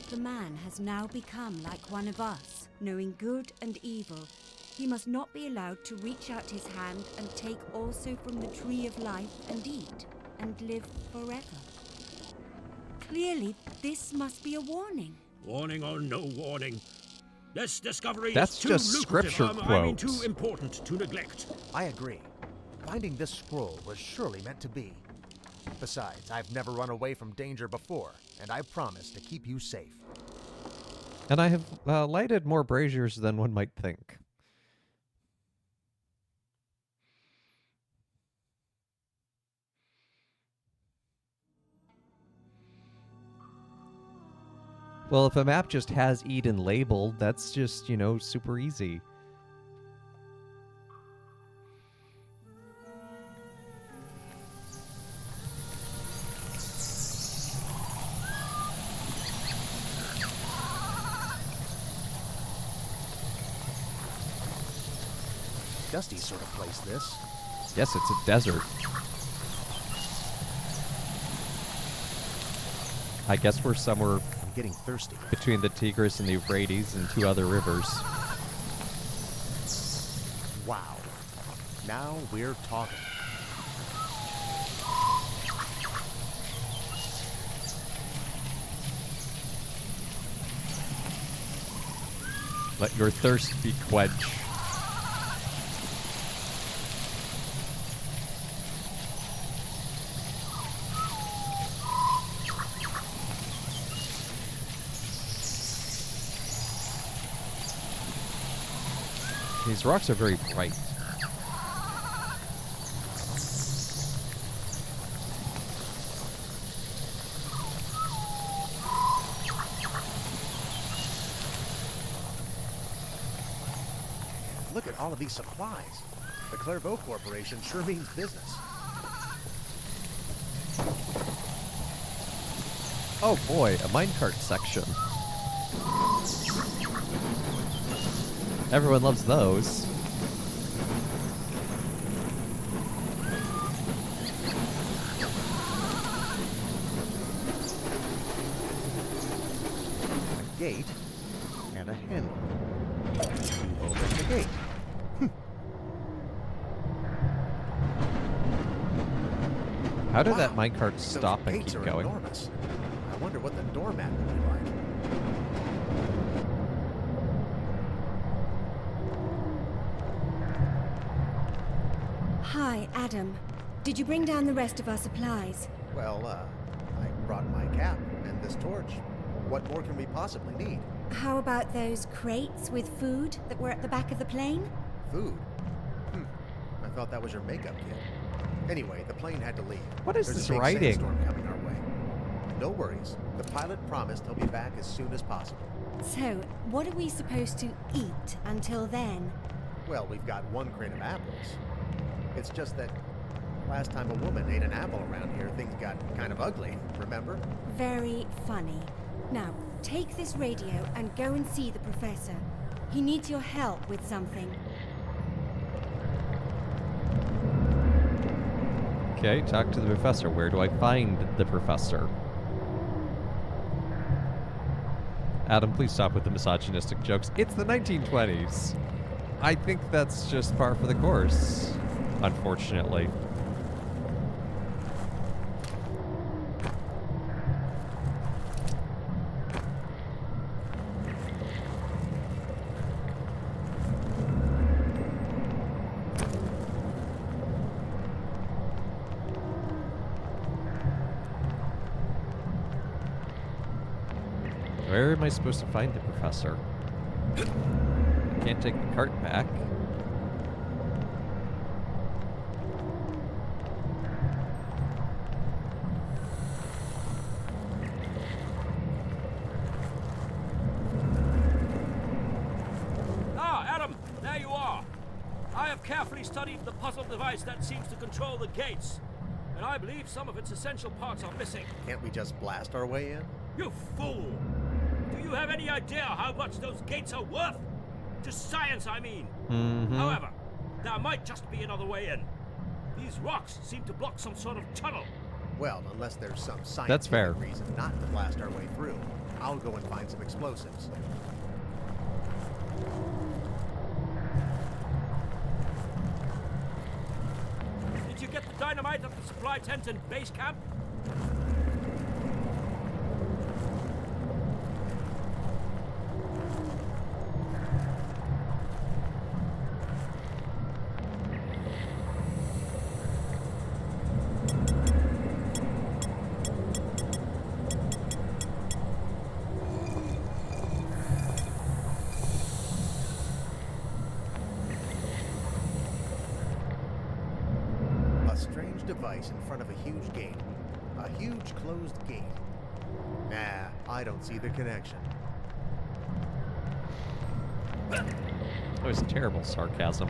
Speaker 4: "The man has now become like one of us, knowing good and evil. He must not be allowed to reach out his hand and take also from the tree of life and eat, and live forever." Clearly, this must be a warning.
Speaker 5: Warning or no warning. This discovery
Speaker 1: That's
Speaker 5: is too
Speaker 1: just
Speaker 5: lucrative.
Speaker 1: scripture
Speaker 5: I mean,
Speaker 1: quotes.
Speaker 5: too important to neglect.
Speaker 2: I agree. Finding this scroll was surely meant to be. Besides, I've never run away from danger before, and I promise to keep you safe.
Speaker 1: And I have lighted more braziers than one might think. Well, if a map just has Eden labeled, that's just, you know, super easy.
Speaker 2: Dusty sort of place, this.
Speaker 1: Yes, it's a desert. I guess we're somewhere
Speaker 2: I'm getting thirsty.
Speaker 1: between the Tigris and the Euphrates and two other rivers.
Speaker 2: Wow. Now we're talking.
Speaker 1: Let your thirst be quenched. These rocks are very bright.
Speaker 2: look at all of these supplies. The Clairvaux Corporation sure means business.
Speaker 1: Oh boy, a minecart section. Everyone loves those.
Speaker 2: A gate and a handle. To open the gate.
Speaker 1: How did
Speaker 2: Wow,
Speaker 1: that minecart
Speaker 2: those
Speaker 1: stop and
Speaker 2: gates
Speaker 1: keep
Speaker 2: are
Speaker 1: going?
Speaker 2: enormous. I wonder what the doormat will be like.
Speaker 4: Hi, Adam. Did you bring down the rest of our supplies?
Speaker 2: Well, I brought my cap and this torch. What more can we possibly need?
Speaker 4: How about those crates with food that were at the back of the plane?
Speaker 2: Food? I thought that was your makeup kit. Anyway, the plane had to leave.
Speaker 1: What is
Speaker 2: There's
Speaker 1: this
Speaker 2: a big
Speaker 1: writing?
Speaker 2: sandstorm coming our way. No worries. The pilot promised he'll be back as soon as possible.
Speaker 4: So, what are we supposed to eat until then?
Speaker 2: Well, we've got one crate of apples. It's just that last time a woman ate an apple around here, things got kind of ugly, remember?
Speaker 4: Very funny. Now, take this radio and go and see the professor. He needs your help with something.
Speaker 1: Okay, talk to the professor. Where do I find the professor? Adam, please stop with the misogynistic jokes. It's the 1920s. I think that's just par for the course, unfortunately. Where am I supposed to find the professor? I can't take the cart back.
Speaker 5: Ah, Adam, there you are. I have carefully studied the puzzle device that seems to control the gates, and I believe some of its essential parts are missing.
Speaker 2: Can't we just blast our way in?
Speaker 5: You fool! Do you have any idea how much those gates are worth? To science, I mean. However, there might just be another way in. These rocks seem to block some sort of tunnel.
Speaker 2: Well, unless there's some
Speaker 1: That's fair.
Speaker 2: scientific reason not to blast our way through. I'll go and find some explosives.
Speaker 5: Did you get the dynamite at the supply tent and base camp?
Speaker 2: A strange device in front of a huge gate. A huge closed gate. Nah, I don't see the connection.
Speaker 1: That was terrible sarcasm.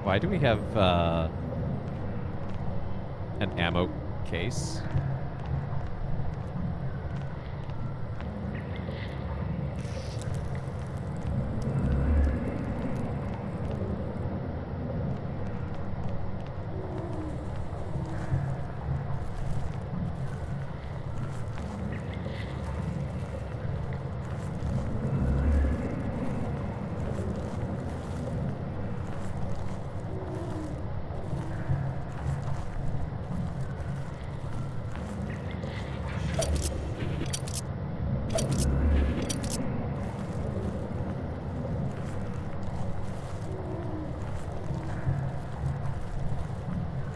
Speaker 1: Why do we have an ammo case?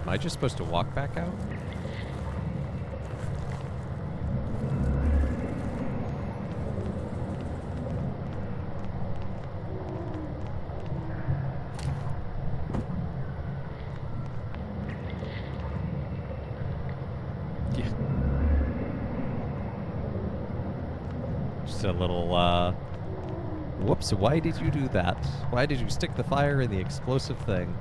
Speaker 1: Am I just supposed to walk back out? Just a little, whoops, why did you do that? Why did you stick the fire in the explosive thing?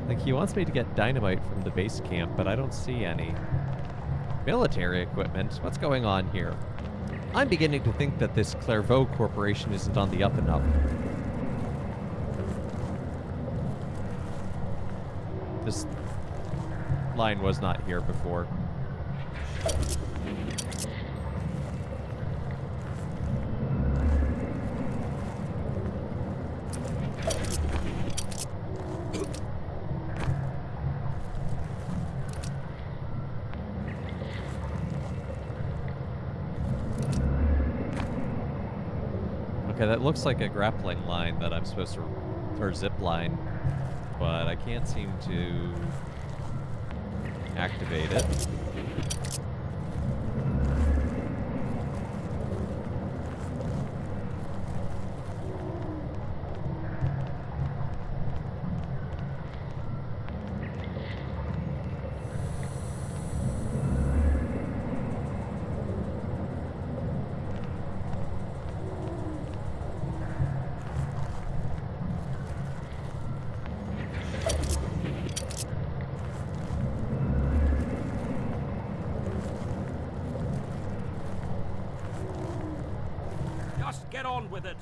Speaker 1: Like, he wants me to get dynamite from the base camp, but I don't see any. Military equipment? What's going on here? I'm beginning to think that this Clairvaux Corporation isn't on the up and up. This line was not here before. Okay, that looks like a grappling line that I'm supposed to, or zip line, but I can't seem to activate it.
Speaker 5: Just get on with it.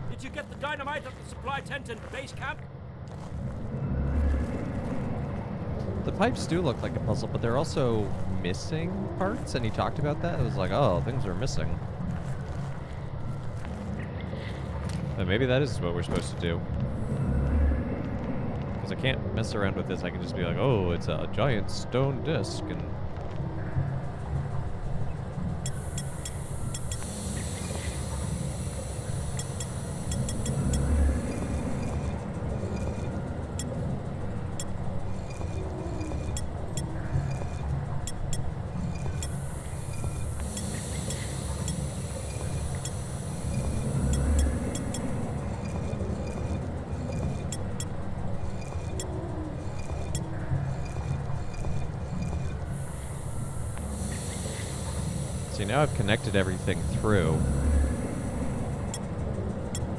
Speaker 5: Did you get the dynamite at the supply tent and base camp?
Speaker 1: The pipes do look like a puzzle, but they're also missing parts, and he talked about that. It was like, oh, things are missing. But maybe that is what we're supposed to do. Because I can't mess around with this. I can just be like, oh, it's a giant stone disc, and... See, now I've connected everything through.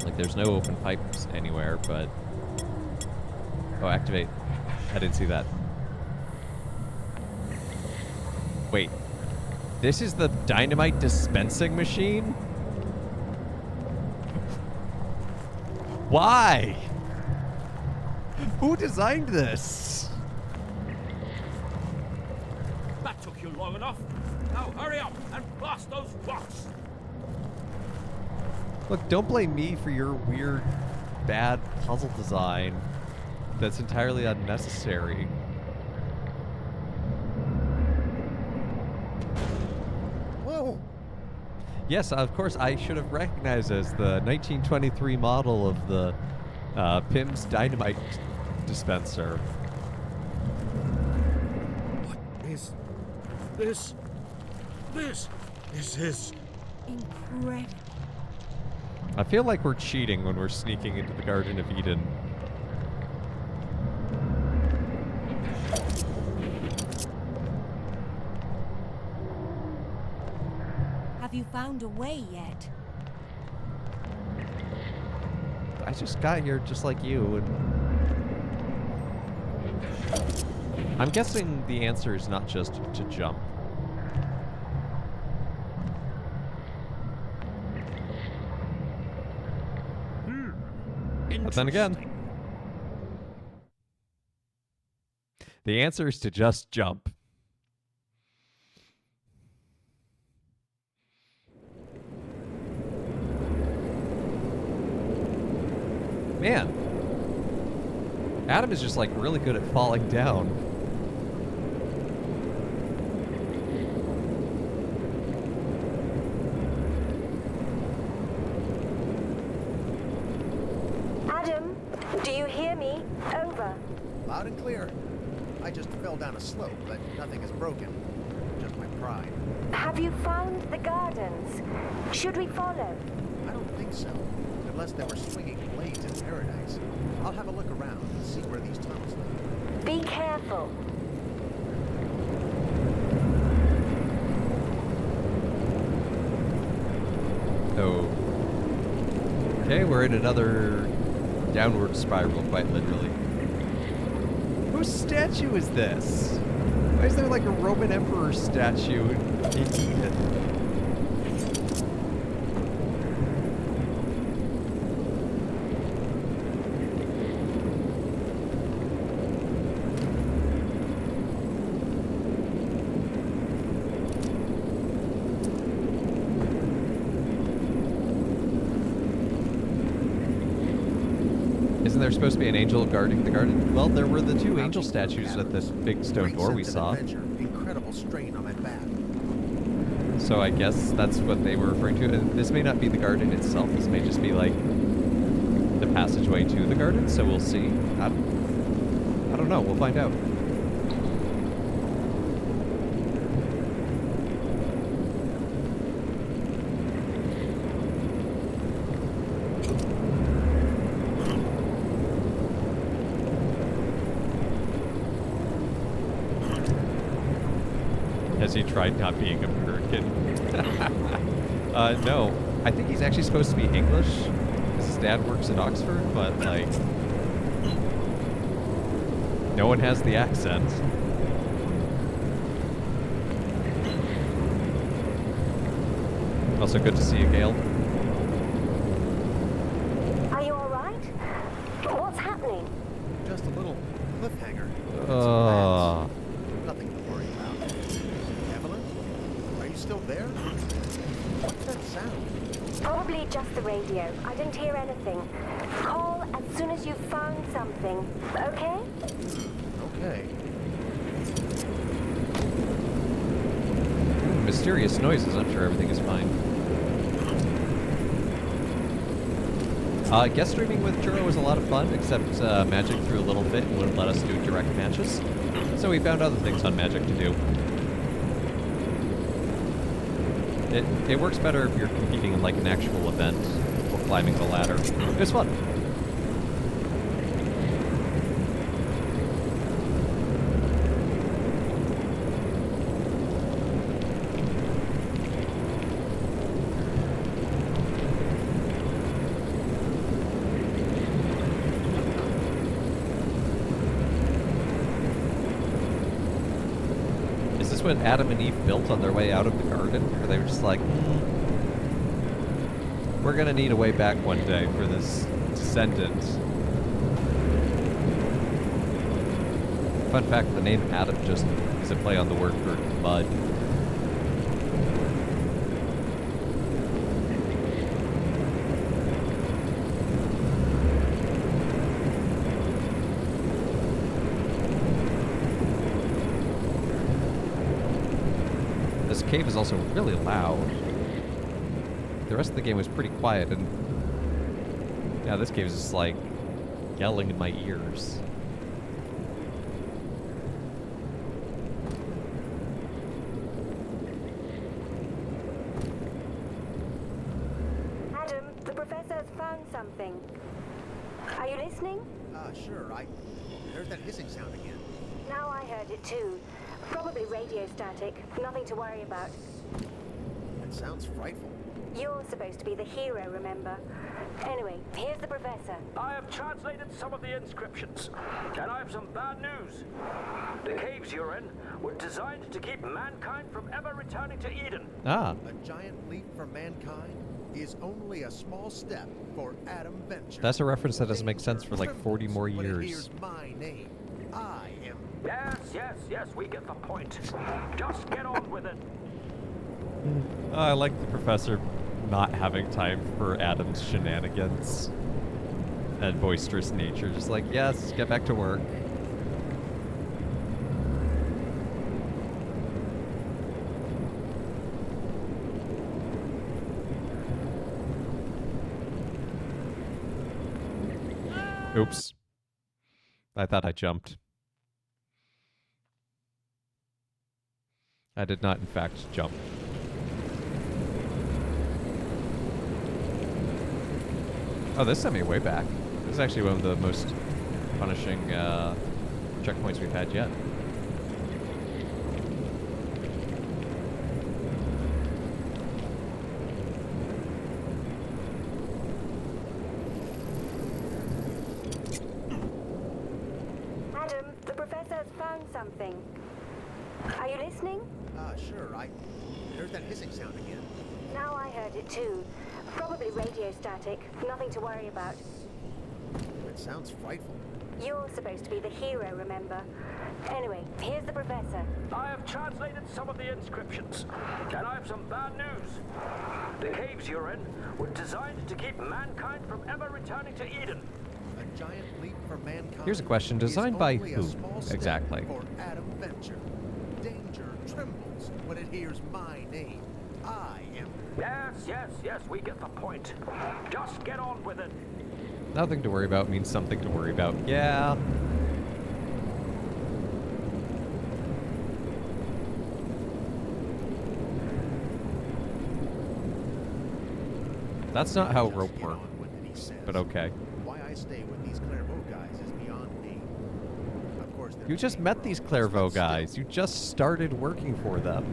Speaker 1: Like, there's no open pipes anywhere, but... Oh, activate. I didn't see that. Wait. This is the dynamite dispensing machine? Why? Who designed this?
Speaker 5: That took you long enough. Now hurry up and blast those rocks.
Speaker 1: Look, don't blame me for your weird, bad puzzle design that's entirely unnecessary.
Speaker 2: Whoa!
Speaker 1: Yes, of course, I should have recognized as the 1923 model of the Pym's dynamite dispenser.
Speaker 5: What is this? This is...
Speaker 4: Incredible.
Speaker 1: I feel like we're cheating when we're sneaking into the Garden of Eden.
Speaker 4: Have you found a way yet?
Speaker 1: I just got here just like you, and... I'm guessing the answer is not just to jump. But then again, the answer is to just jump. Man, Adam is just like really good at falling down.
Speaker 6: Adam, do you hear me? Over.
Speaker 2: Loud and clear. I just fell down a slope, but nothing is broken. Just my pride.
Speaker 6: Have you found the gardens? Should we follow?
Speaker 2: I don't think so. Unless there were swinging blades in paradise. I'll have a look around and see where these tunnels lead.
Speaker 6: Be careful. careful.
Speaker 1: Oh. Okay, we're in another downward spiral, quite literally. Whose statue is this? Why is there like a Roman emperor statue in Eden? Isn't there supposed to be an angel guarding the garden? Well, there were the two angel statues at this big stone door we saw.
Speaker 2: Incredible strain on my back.
Speaker 1: So I guess that's what they were referring to. And this may not be the garden itself. This may just be like the passageway to the garden. So we'll see. I don't know. We'll find out. Has he tried not being American? No. I think he's actually supposed to be English. His dad works at Oxford, but, like, no one has the accent. Also, good to see you, Gail.
Speaker 6: Are you alright? What's happening?
Speaker 2: Just a little cliffhanger. Nothing to worry about. Evelyn, are you still there? What's that sound?
Speaker 6: Probably just the radio. I didn't hear anything. Call as soon as you've found something, okay?
Speaker 2: Okay.
Speaker 1: Mysterious noises. I'm sure everything is fine. Guest streaming with Churro was a lot of fun, except Magic threw a little fit and wouldn't let us do direct matches. So we found other things on Magic to do. It works better if you're competing in like an actual event or climbing the ladder. It was fun. Is this what Adam and Eve built on their way out of the garden? Or they were just like, we're gonna need a way back one day for this descendant. Fun fact, the name Adam just is a play on the word for mud. This cave is also really loud. The rest of the game was pretty quiet, and yeah, this cave is just like yelling in my ears.
Speaker 6: Adam, the professor has found something. Are you listening?
Speaker 2: Sure, there's that hissing sound again.
Speaker 6: Now I heard it too. Probably radio static. Nothing to worry about.
Speaker 2: It sounds frightful.
Speaker 6: You're supposed to be the hero, remember? Anyway, here's the professor.
Speaker 5: I have translated some of the inscriptions, and I have some bad news. The caves you're in were designed to keep mankind from ever returning to Eden.
Speaker 1: Ah.
Speaker 2: A giant leap for mankind is only a small step for Adam Venture.
Speaker 1: That's a reference that doesn't make sense for like 40 more
Speaker 2: When it
Speaker 1: years.
Speaker 2: hears my name, I am.
Speaker 5: Yes, we get the point. Just get on with it.
Speaker 1: I like the professor not having time for Adam's shenanigans and boisterous nature. Just like, yes, get back to work. Oops. I thought I jumped. I did not, in fact, jump. Oh, this sent me way back. This is actually one of the most punishing checkpoints we've had yet.
Speaker 6: Adam, the professor has found something. Are you listening?
Speaker 2: Sure, I heard that hissing sound again.
Speaker 6: Now I heard it too. Probably radio static. Nothing to worry about.
Speaker 2: It sounds frightful.
Speaker 6: You're supposed to be the hero, remember? Anyway, here's the professor.
Speaker 5: I have translated some of the inscriptions, and I have some bad news. The caves you're in were designed to keep mankind from ever returning to Eden.
Speaker 2: A giant leap for mankind.
Speaker 1: Here's a question.
Speaker 2: is
Speaker 1: Designed by
Speaker 2: only a
Speaker 1: who?
Speaker 2: small step
Speaker 1: Exactly.
Speaker 2: For Adam Venture. Danger trembles when it hears my name. I am.
Speaker 5: Yes, we get the point. Just get on with it.
Speaker 1: Nothing to worry about means something to worry about. Yeah. That's not how
Speaker 2: Just
Speaker 1: rope
Speaker 2: get
Speaker 1: works,
Speaker 2: on with it, he says.
Speaker 1: but okay.
Speaker 2: Why I stay with these Clairvaux guys is beyond me. Of course, they're
Speaker 1: You just
Speaker 2: paying
Speaker 1: met
Speaker 2: for
Speaker 1: these
Speaker 2: all this,
Speaker 1: Clairvaux
Speaker 2: but still.
Speaker 1: guys. You just started working for them.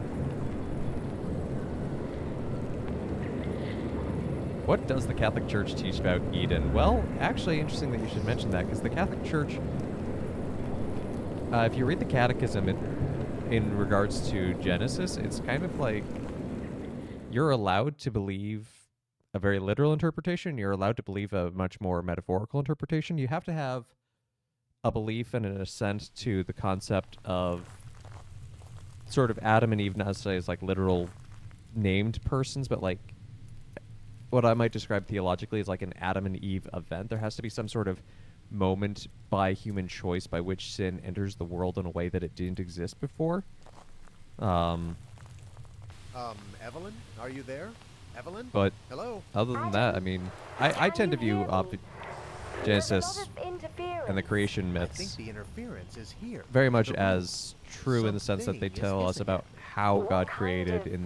Speaker 1: What does the Catholic Church teach about Eden? Well, actually, interesting that you should mention that, because the Catholic Church, if you read the Catechism in regards to Genesis, it's kind of like you're allowed to believe a very literal interpretation. You're allowed to believe a much more metaphorical interpretation. You have to have a belief and an assent to the concept of sort of Adam and Eve, not necessarily as like literal named persons, but like what I might describe theologically as like an Adam and Eve event. There has to be some sort of moment by human choice by which sin enters the world in a way that it didn't exist before.
Speaker 2: Evelyn, are you there? Evelyn?
Speaker 1: But
Speaker 2: Hello?
Speaker 1: other than that, I mean, I tend to view Genesis
Speaker 6: There's a lot of interference.
Speaker 1: and the creation
Speaker 2: I think
Speaker 1: myths
Speaker 2: the interference is here.
Speaker 1: very
Speaker 2: in
Speaker 1: much
Speaker 2: the room.
Speaker 1: as true in the sense that they
Speaker 2: Something is
Speaker 1: tell us
Speaker 2: missing
Speaker 1: about
Speaker 2: here.
Speaker 1: how
Speaker 6: What
Speaker 1: God
Speaker 6: kind
Speaker 1: created
Speaker 6: of
Speaker 1: in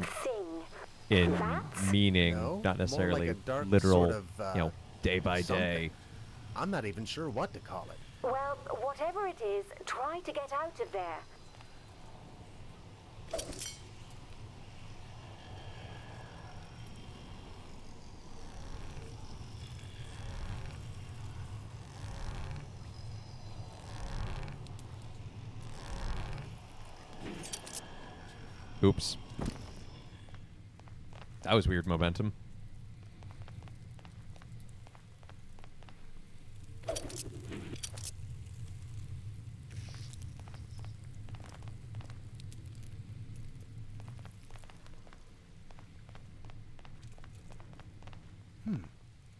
Speaker 6: thing? Bats?
Speaker 1: meaning,
Speaker 2: No,
Speaker 1: not
Speaker 2: more
Speaker 1: necessarily
Speaker 2: like a dark
Speaker 1: literal,
Speaker 2: sort of,
Speaker 1: you know, day by
Speaker 2: something.
Speaker 1: day.
Speaker 2: I'm not even sure what to call it.
Speaker 6: Well, whatever it is, try to get out of there.
Speaker 1: Oops. That was weird momentum.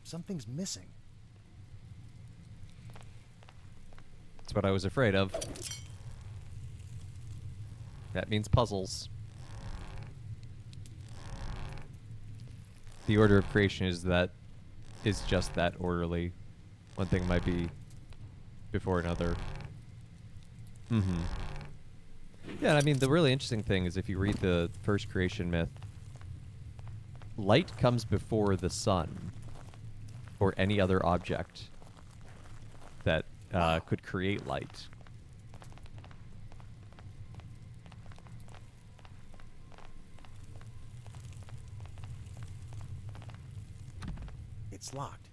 Speaker 2: Something's missing.
Speaker 1: That's what I was afraid of. That means puzzles. The order of creation is just that orderly. One thing might be before another. Mm-hmm. Yeah, I mean, the really interesting thing is if you read the first creation myth, light comes before the sun or any other object that could create light.
Speaker 2: It's locked.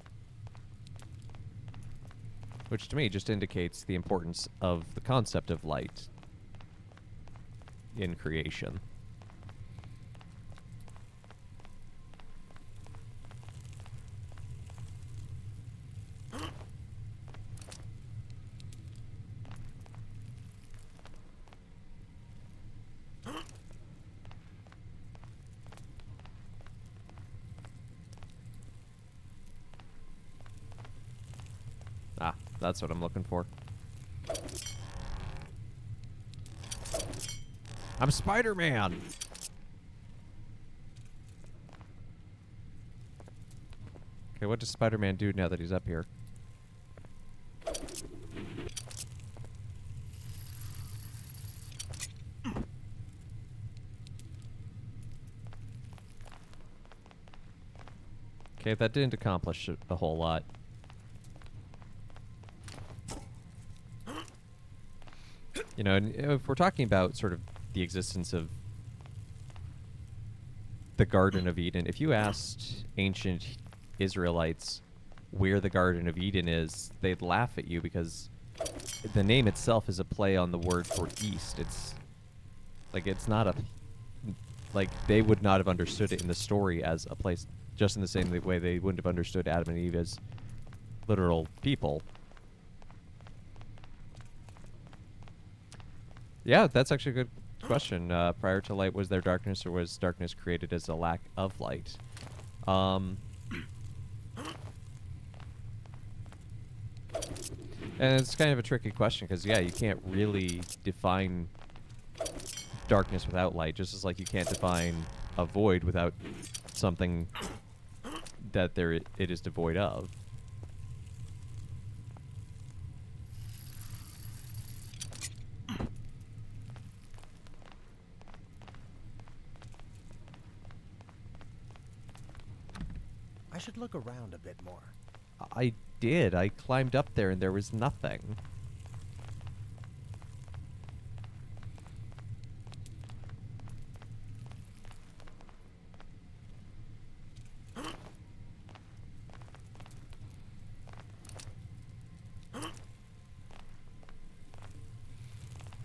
Speaker 1: Which to me just indicates the importance of the concept of light in creation. Ah, that's what I'm looking for. I'm Spider-Man! Okay, what does Spider-Man do now that he's up here? Okay, that didn't accomplish a whole lot. You know, and if we're talking about sort of the existence of the Garden of Eden, if you asked ancient Israelites where the Garden of Eden is, they'd laugh at you because the name itself is a play on the word for east. It's like it's not a like they would not have understood it in the story as a place, just in the same way they wouldn't have understood Adam and Eve as literal people. Yeah, that's actually a good question. Prior to light, was there darkness, or was darkness created as a lack of light? And it's kind of a tricky question because, yeah, you can't really define darkness without light, just as like you can't define a void without something that it is devoid of.
Speaker 2: I should look around a bit more.
Speaker 1: I did. I climbed up there and there was nothing.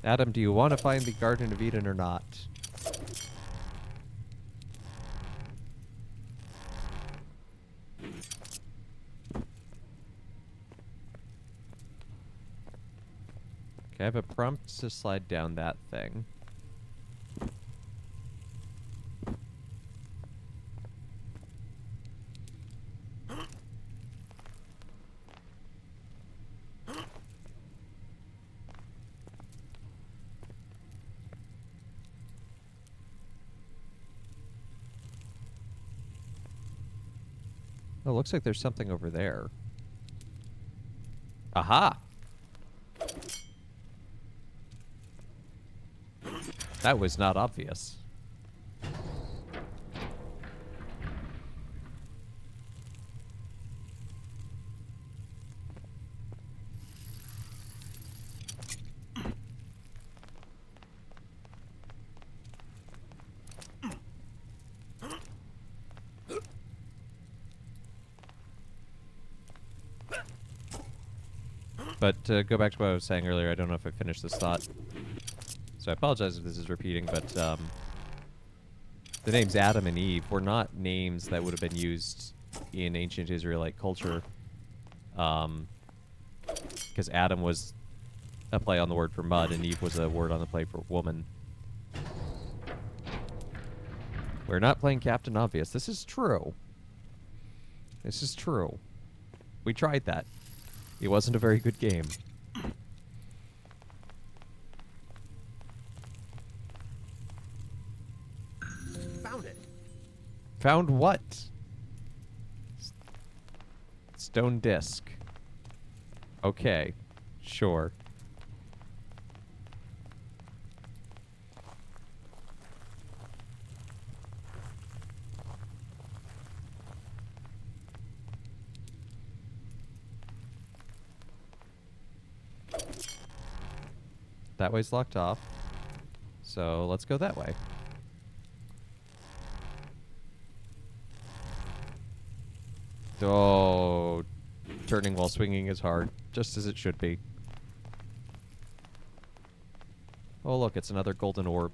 Speaker 1: Adam, do you want to find the Garden of Eden or not? Okay, I have a prompt to slide down that thing. Oh, looks like there's something over there. Aha! That was not obvious. But to go back to what I was saying earlier, I don't know if I finished this thought. So I apologize if this is repeating, but the names Adam and Eve were not names that would have been used in ancient Israelite culture. Because Adam was a play on the word for mud, and Eve was a word on the play for woman. We're not playing Captain Obvious. This is true. This is true. We tried that. It wasn't a very good game.
Speaker 2: Found it.
Speaker 1: Found what? Stone disc. Okay. Sure. That way's locked off. So let's go that way. Oh, turning while swinging is hard, just as it should be. Oh, look, it's another golden orb.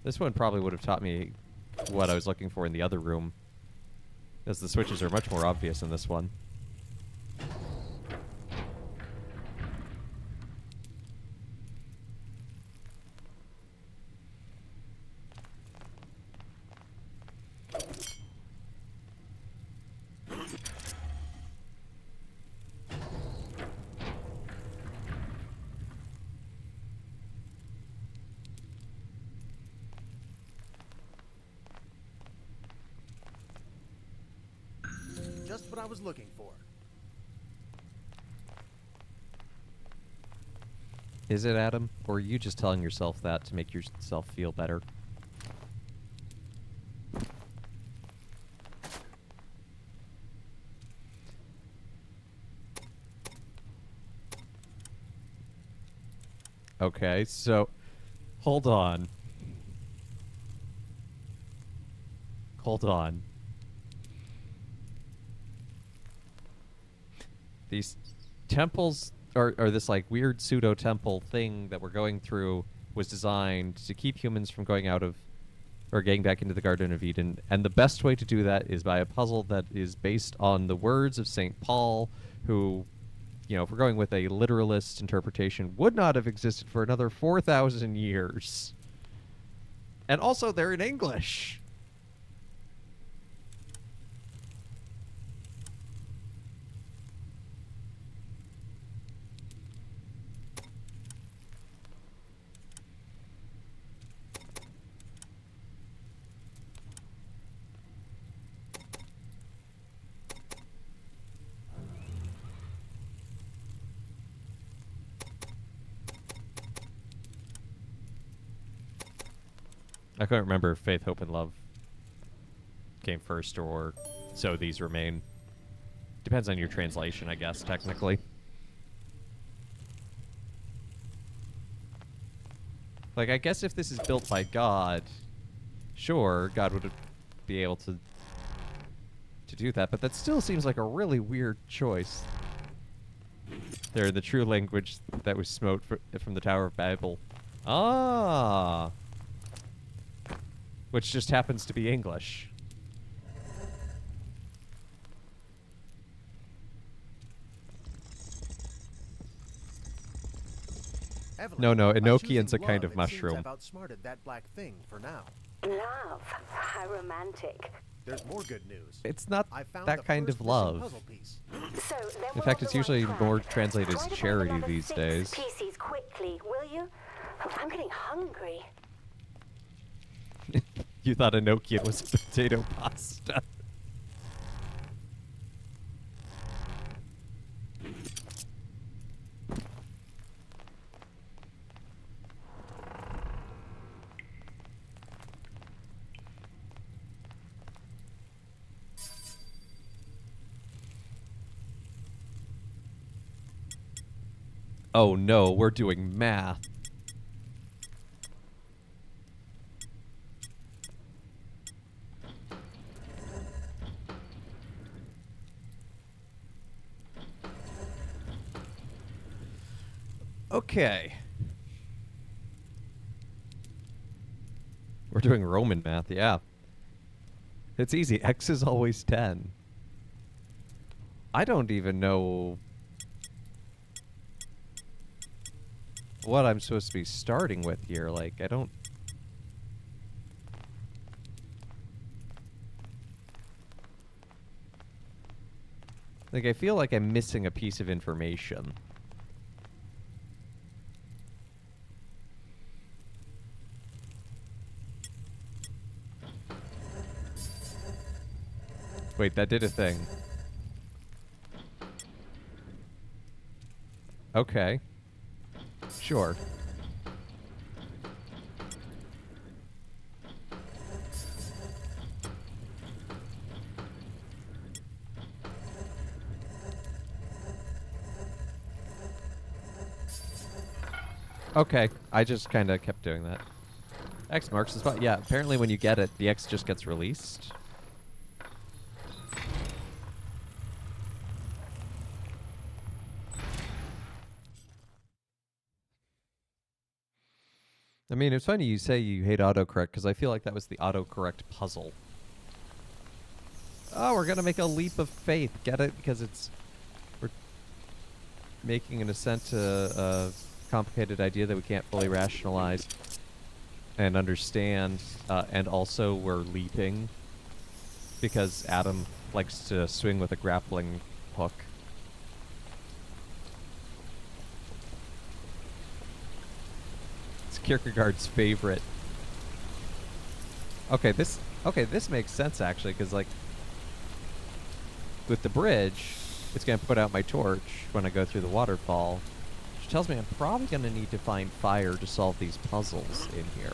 Speaker 1: This one probably would have taught me what I was looking for in the other room, as the switches are much more obvious in this one.
Speaker 2: Just what I was looking for.
Speaker 1: Is it, Adam? Or are you just telling yourself that to make yourself feel better? Okay, so hold on. Hold on. These temples, or this like weird pseudo temple thing that we're going through, was designed to keep humans from going out of or getting back into the Garden of Eden. And the best way to do that is by a puzzle that is based on the words of St. Paul, who, you know, if we're going with a literalist interpretation, would not have existed for another 4,000 years. And also, they're in English. I couldn't remember if Faith, Hope, and Love came first or So These Remain. Depends on your translation, I guess, technically. Like, I guess if this is built by God, sure, God would be able to do that, but that still seems like a really weird choice. They're the true language that was smote from the Tower of Babel. Ah! Which just happens to be English.
Speaker 2: Evelyn,
Speaker 1: No,
Speaker 2: by
Speaker 1: Enochian's
Speaker 2: choosing
Speaker 1: a kind
Speaker 2: love,
Speaker 1: of
Speaker 2: it seems
Speaker 1: mushroom.
Speaker 2: I've outsmarted that black thing for now.
Speaker 6: Love. How romantic.
Speaker 2: There's more good news.
Speaker 1: It's not
Speaker 2: I found
Speaker 1: that
Speaker 2: the
Speaker 1: kind
Speaker 2: first
Speaker 1: of
Speaker 2: missing
Speaker 1: love.
Speaker 2: puzzle piece.
Speaker 6: So, then
Speaker 1: In
Speaker 6: we're
Speaker 1: fact,
Speaker 6: on
Speaker 1: it's
Speaker 6: the right
Speaker 1: usually
Speaker 6: track.
Speaker 1: more translated as
Speaker 6: Try to find
Speaker 1: charity
Speaker 6: another
Speaker 1: these
Speaker 6: 6
Speaker 1: days.
Speaker 6: pieces quickly, will you? I'm getting hungry.
Speaker 1: You thought Enochian was potato pasta. Oh no, we're doing math. Okay. We're doing Roman math, yeah. It's easy. X is always 10. I don't even know what I'm supposed to be starting with here. Like, I don't... Like, I feel like I'm missing a piece of information. Wait, that did a thing. Okay. Sure. Okay, I just kind of kept doing that. X marks the spot. Yeah, apparently when you get it, the X just gets released. I mean, it's funny you say you hate autocorrect, because I feel like that was the autocorrect puzzle. Oh, we're gonna make a leap of faith. Get it? Because we're making an ascent to a complicated idea that we can't fully rationalize and understand, and also we're leaping because Adam likes to swing with a grappling hook. It's Kierkegaard's favorite. Okay, this makes sense actually, because like with the bridge, it's gonna put out my torch when I go through the waterfall, which tells me I'm probably gonna need to find fire to solve these puzzles in here.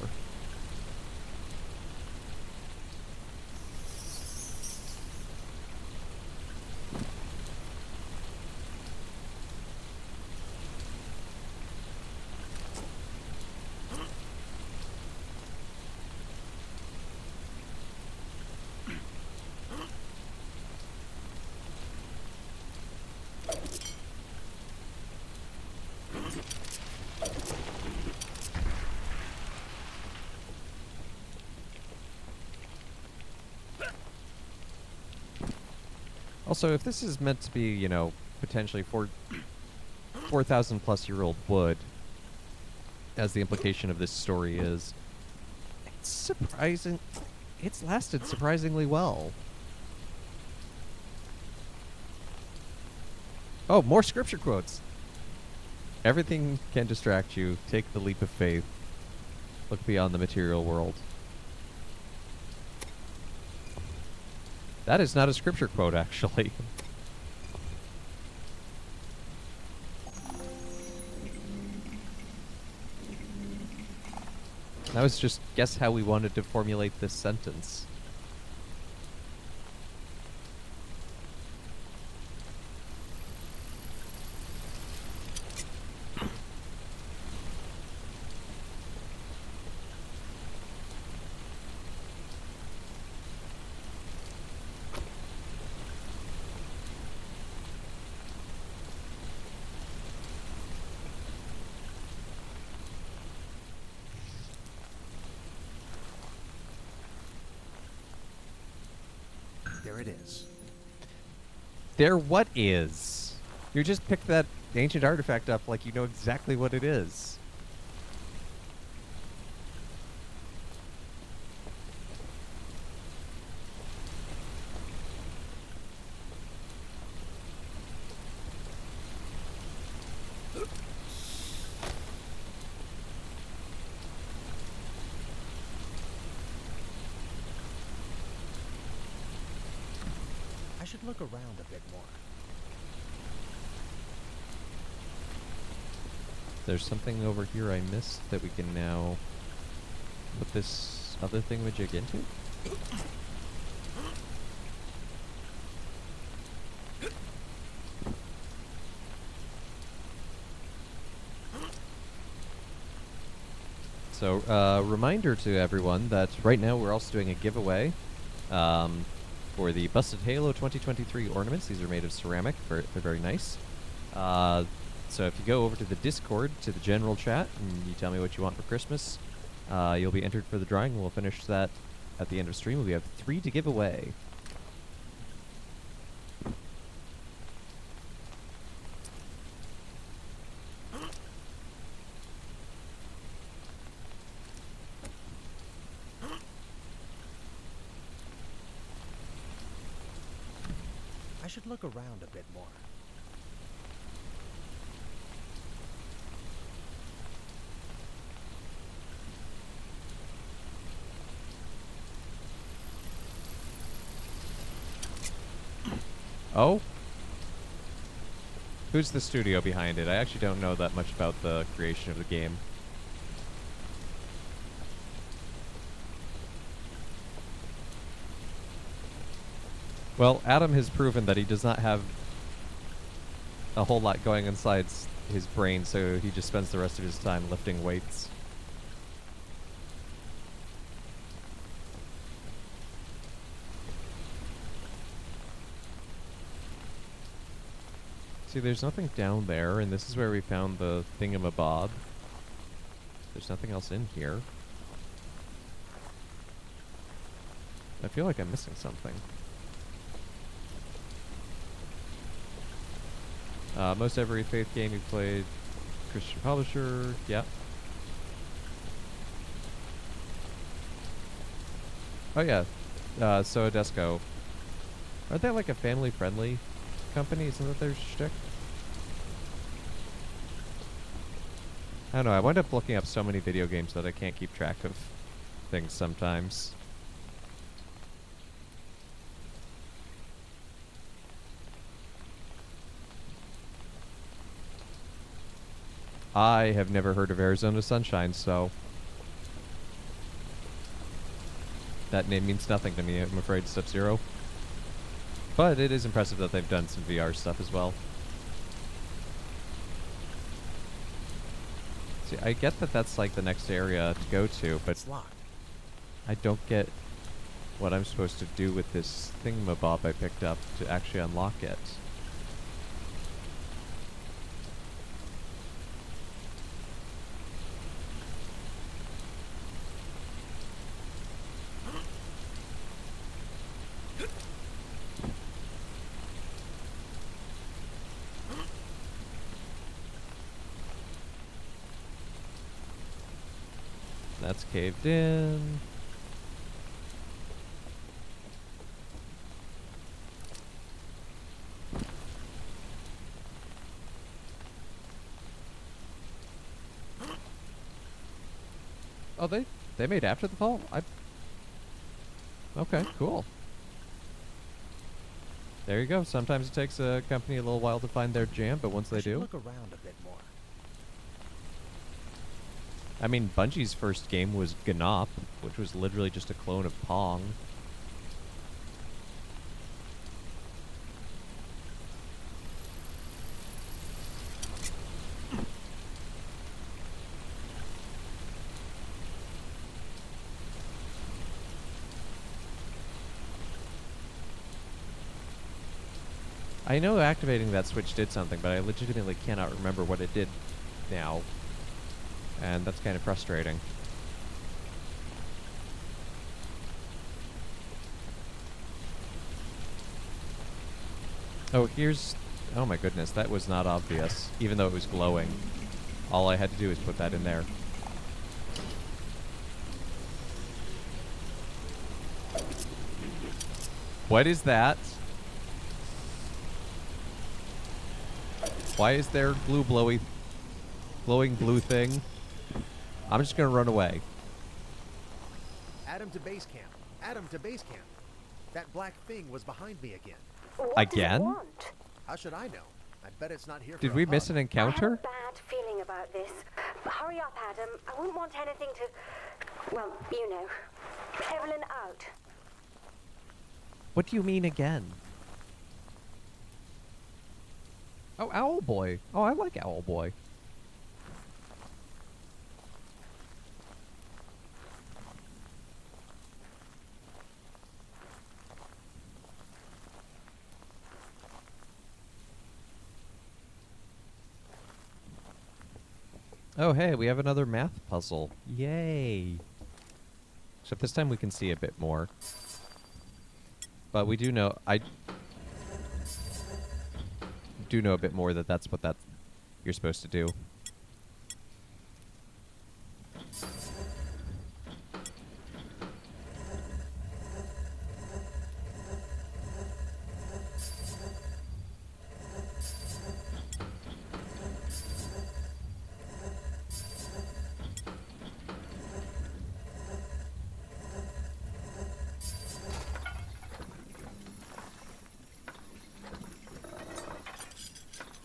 Speaker 1: Also, if this is meant to be, you know, potentially 4,000 plus year old wood, as the implication of this story is, it's surprising. It's lasted surprisingly well. Oh, more scripture quotes. Everything can distract you. Take the leap of faith. Look beyond the material world. That is not a scripture quote, actually. That was just guess how we wanted to formulate this sentence.
Speaker 2: There it is.
Speaker 1: There what is? You just picked that ancient artifact up like you know exactly what it is.
Speaker 2: I should look around a bit more.
Speaker 1: There's something over here I missed that we can now put this other thingamajig into? So, reminder to everyone that right now we're also doing a giveaway for the Busted Halo 2023 ornaments. These are made of ceramic. They're very nice. So if you go over to the Discord, to the general chat, and you tell me what you want for Christmas, you'll be entered for the drawing. We'll finish that at the end of stream. We have 3 to give away.
Speaker 2: I should look around a bit more.
Speaker 1: Oh? Who's the studio behind it? I actually don't know that much about the creation of the game. Well, Adam has proven that he does not have a whole lot going inside his brain, so he just spends the rest of his time lifting weights. See, there's nothing down there, and this is where we found the thingamabob. There's nothing else in here. I feel like I'm missing something. Most every Faith game you played, Christian publisher, yeah. Oh yeah, Soadesco. Aren't they like a family-friendly company? Isn't that their shtick? I don't know, I wind up looking up so many video games that I can't keep track of things sometimes. I have never heard of Arizona Sunshine, so that name means nothing to me, I'm afraid, Sub-Zero. But it is impressive that they've done some VR stuff as well. See, I get that that's like the next area to go to, but
Speaker 2: It's locked.
Speaker 1: I don't get what I'm supposed to do with this thingamabob I picked up to actually unlock it. That's caved in. Oh, they made after the fall? Okay, cool. There you go. Sometimes it takes a company a little while to find their jam, but once
Speaker 2: I
Speaker 1: they
Speaker 2: should
Speaker 1: do.
Speaker 2: look around a bit more.
Speaker 1: I mean, Bungie's first game was Gnop, which was literally just a clone of Pong. I know activating that switch did something, but I legitimately cannot remember what it did now. And that's kind of frustrating. Oh, here's... Oh my goodness, that was not obvious, even though it was glowing. All I had to do was put that in there. What is that? Why is there glowing blue thing? I'm just gonna run away.
Speaker 2: Adam to base camp. Adam to base camp. That black thing was behind me again.
Speaker 6: What
Speaker 1: Again?
Speaker 6: does it want?
Speaker 2: How should I know? I bet it's not here for
Speaker 1: Did
Speaker 2: a
Speaker 1: we miss
Speaker 2: hug.
Speaker 1: an
Speaker 6: I have a
Speaker 1: encounter?
Speaker 6: bad feeling about this. Hurry up, Adam. I wouldn't want anything to... Well, you know. Evelyn out.
Speaker 1: What do you mean again? Oh, Owl Boy. Oh, I like Owl Boy. Oh, hey, we have another math puzzle. Yay. Except this time we can see a bit more. But we do know... I do know a bit more that that's what you're supposed to do.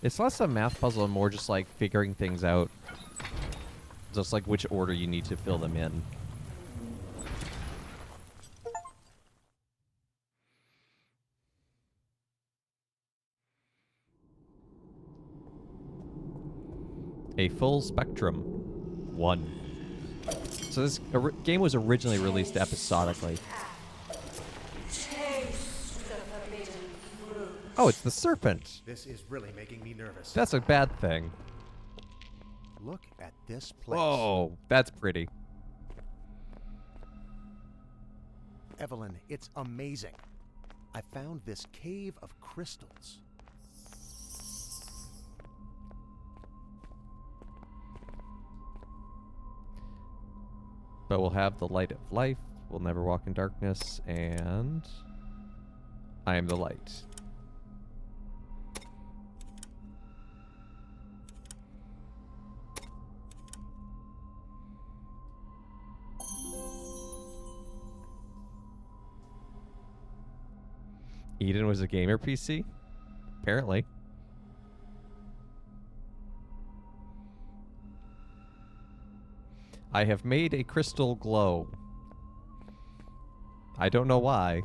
Speaker 1: It's less a math puzzle and more just like figuring things out. Just like which order you need to fill them in. A full spectrum. 1. So this game was originally released episodically. Oh, it's the serpent.
Speaker 2: This is really making me nervous.
Speaker 1: That's a bad thing.
Speaker 2: Look at this place.
Speaker 1: Whoa, that's pretty.
Speaker 2: Evelyn, it's amazing. I found this cave of crystals.
Speaker 1: But we'll have the light of life. We'll never walk in darkness. And I am the light. Eden was a gamer PC? Apparently. I have made a crystal glow. I don't know why.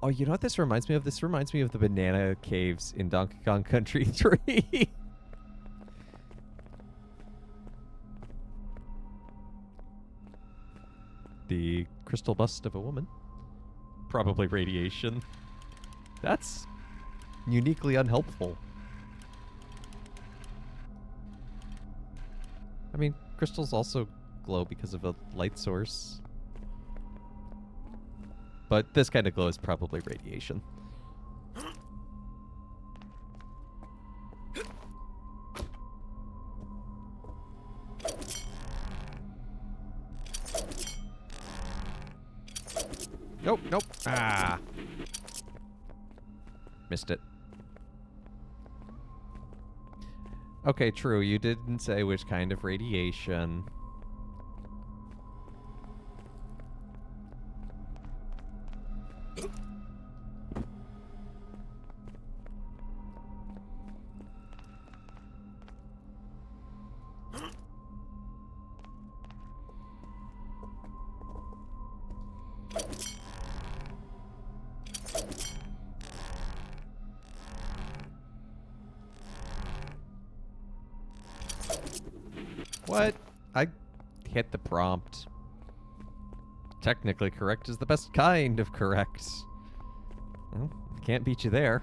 Speaker 1: Oh, you know what this reminds me of? This reminds me of the banana caves in Donkey Kong Country 3. The crystal bust of a woman. Probably radiation. That's uniquely unhelpful. I mean, crystals also glow because of a light source. But this kind of glow is probably radiation. Nope, nope. Ah. Missed it. Okay, true. You didn't say which kind of radiation. What? I hit the prompt. Technically correct is the best kind of correct. Well, can't beat you there.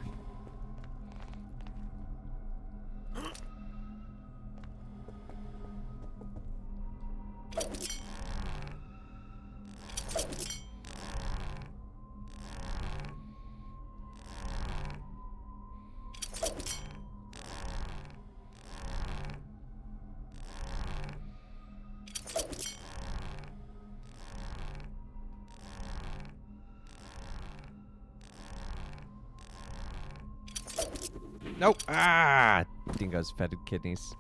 Speaker 1: Nope. Ah! Dingo's fetid kidneys.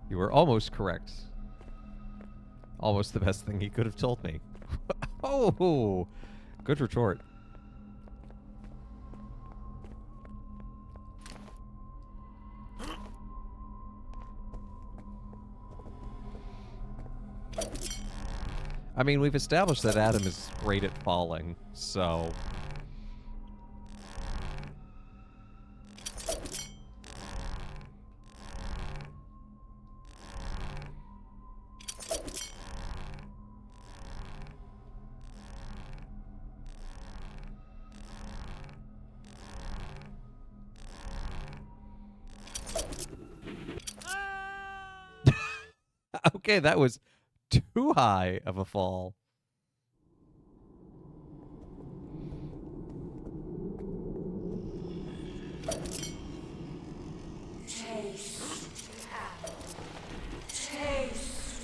Speaker 1: You were almost correct. Almost the best thing he could have told me. Oh! Good retort. I mean, we've established that Adam is great at falling, so... Okay, that was too high of a fall.
Speaker 6: Taste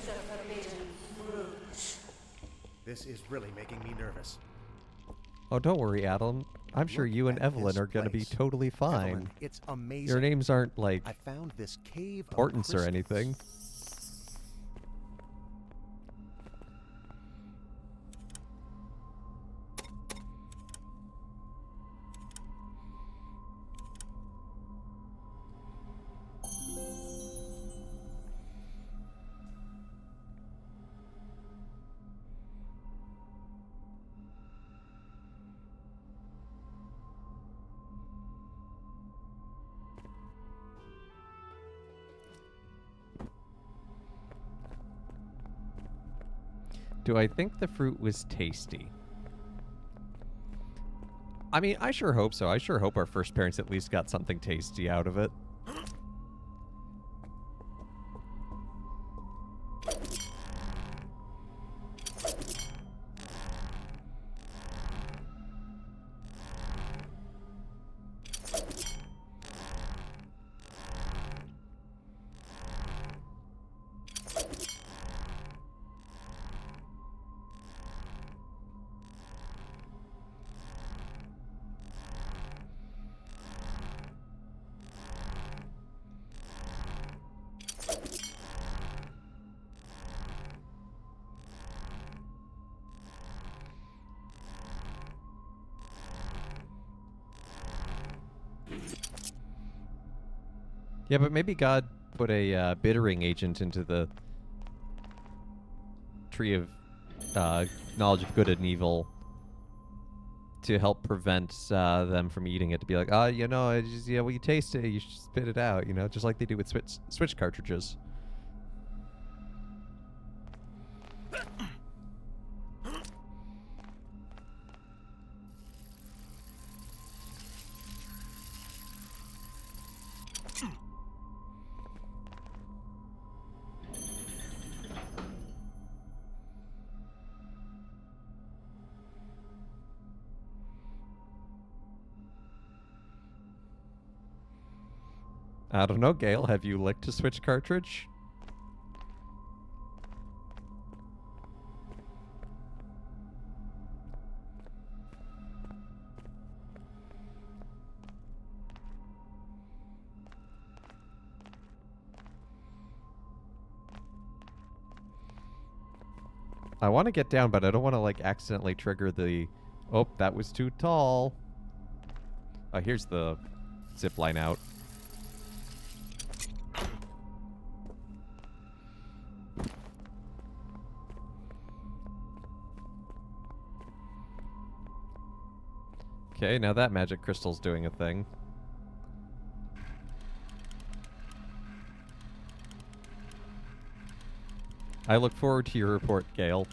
Speaker 6: the forbidden fruit.
Speaker 2: This is really making me nervous.
Speaker 1: Oh, don't worry, Adam. I'm sure
Speaker 2: Look
Speaker 1: you and
Speaker 2: at
Speaker 1: Evelyn
Speaker 2: this
Speaker 1: are going to be
Speaker 2: place.
Speaker 1: totally fine.
Speaker 2: Evelyn, it's amazing.
Speaker 1: Your names aren't, like,
Speaker 2: I found this cave of
Speaker 1: importance or
Speaker 2: crystals.
Speaker 1: anything. Do I think the fruit was tasty? I mean, I sure hope so. I sure hope our first parents at least got something tasty out of it. Yeah, but maybe God put a bittering agent into the tree of knowledge of good and evil to help prevent them from eating it. To be like, you know, it's just, yeah, when you taste it, you should spit it out. You know, just like they do with Switch cartridges. I don't know, Gale. Have you licked a Switch cartridge? I want to get down, but I don't want to like accidentally trigger the... Oh, that was too tall. Oh, here's the zip line out. Okay, now that magic crystal's doing a thing. I look forward to your report, Gale.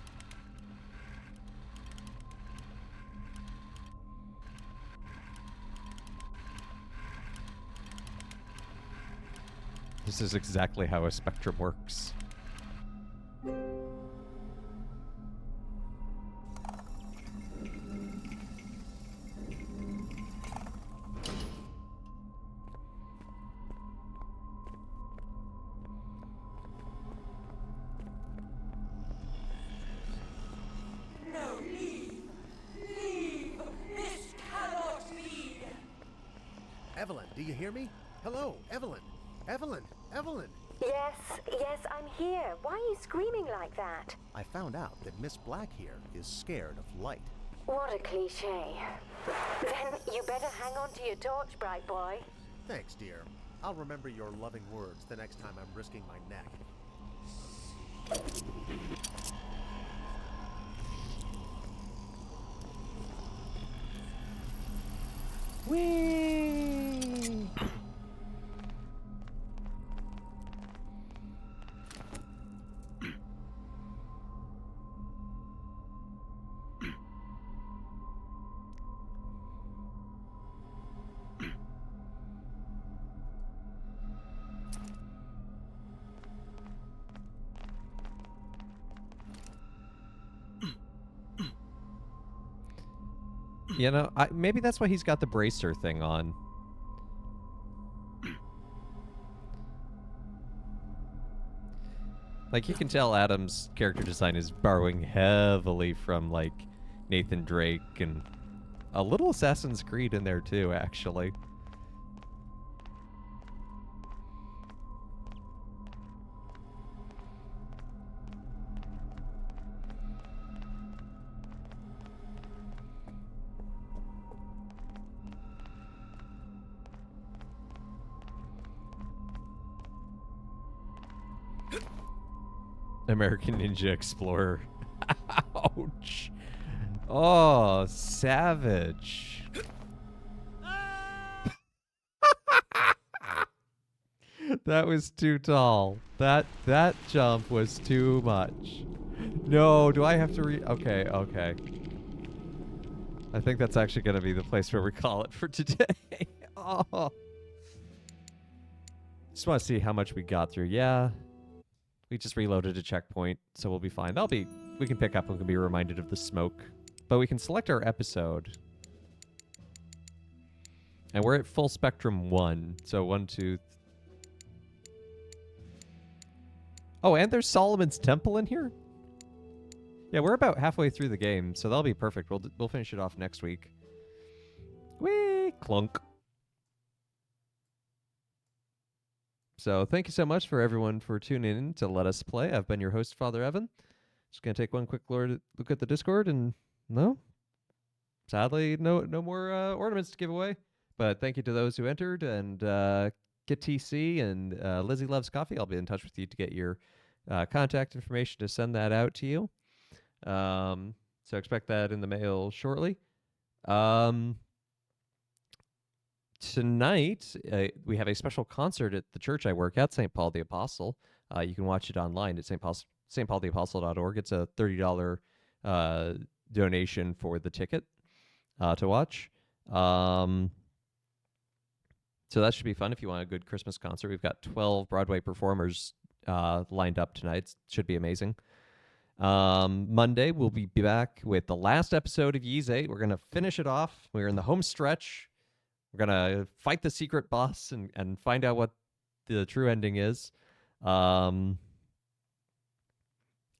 Speaker 1: This is exactly how a spectrum works.
Speaker 2: Evelyn, do you hear me? Hello, Evelyn. Evelyn, Evelyn.
Speaker 6: Yes, yes, I'm here. Why are you screaming like that?
Speaker 2: I found out that Miss Black here is scared of light.
Speaker 6: What a cliche. Then you better hang on to your torch, bright boy.
Speaker 2: Thanks, dear. I'll remember your loving words the next time I'm risking my neck.
Speaker 1: Whee! You know, maybe that's why he's got the bracer thing on. Like, you can tell Adam's character design is borrowing heavily from, like, Nathan Drake and a little Assassin's Creed in there, too, actually. American Ninja Explorer. Ouch. Oh, savage. That was too tall. That jump was too much. No, do I have to Okay, okay. I think that's actually going to be the place where we call it for today. Oh. Just want to see how much we got through. Yeah. We just reloaded a checkpoint, so we'll be fine. We can pick up and we can be reminded of the smoke. But we can select our episode. And we're at full spectrum 1. So 1, 2... Oh, and there's Solomon's Temple in here? Yeah, we're about halfway through the game, so that'll be perfect. We'll finish it off next week. Whee! Clunk. So thank you so much for everyone for tuning in to Let Us Play. I've been your host, Father Evan. Just going to take one quick look at the Discord, and no, sadly, no more ornaments to give away. But thank you to those who entered, and get TC and Lizzie Loves Coffee. I'll be in touch with you to get your contact information to send that out to you. So expect that in the mail shortly. Tonight, we have a special concert at the church I work at, St. Paul the Apostle. You can watch it online at stpaultheapostle.org. It's a $30 donation for the ticket to watch. So that should be fun if you want a good Christmas concert. We've got 12 Broadway performers lined up tonight. It should be amazing. Monday, we'll be back with the last episode of Ys 8. We're going to finish it off. We're in the home stretch. We're going to fight the secret boss and find out what the true ending is. And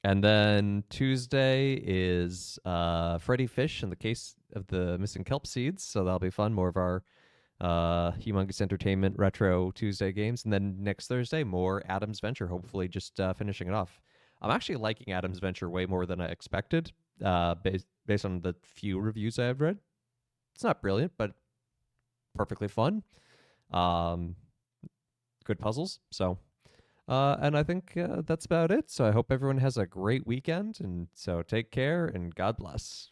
Speaker 1: then Tuesday is Freddy Fish and the Case of the Missing Kelp Seeds. So that'll be fun. More of our Humongous Entertainment Retro Tuesday games. And then next Thursday, more Adam's Venture, hopefully just finishing it off. I'm actually liking Adam's Venture way more than I expected, based on the few reviews I have read. It's not brilliant, but perfectly fun. Um, Good puzzles. So, and I think that's about it. So I hope everyone has a great weekend. And so take care and God bless.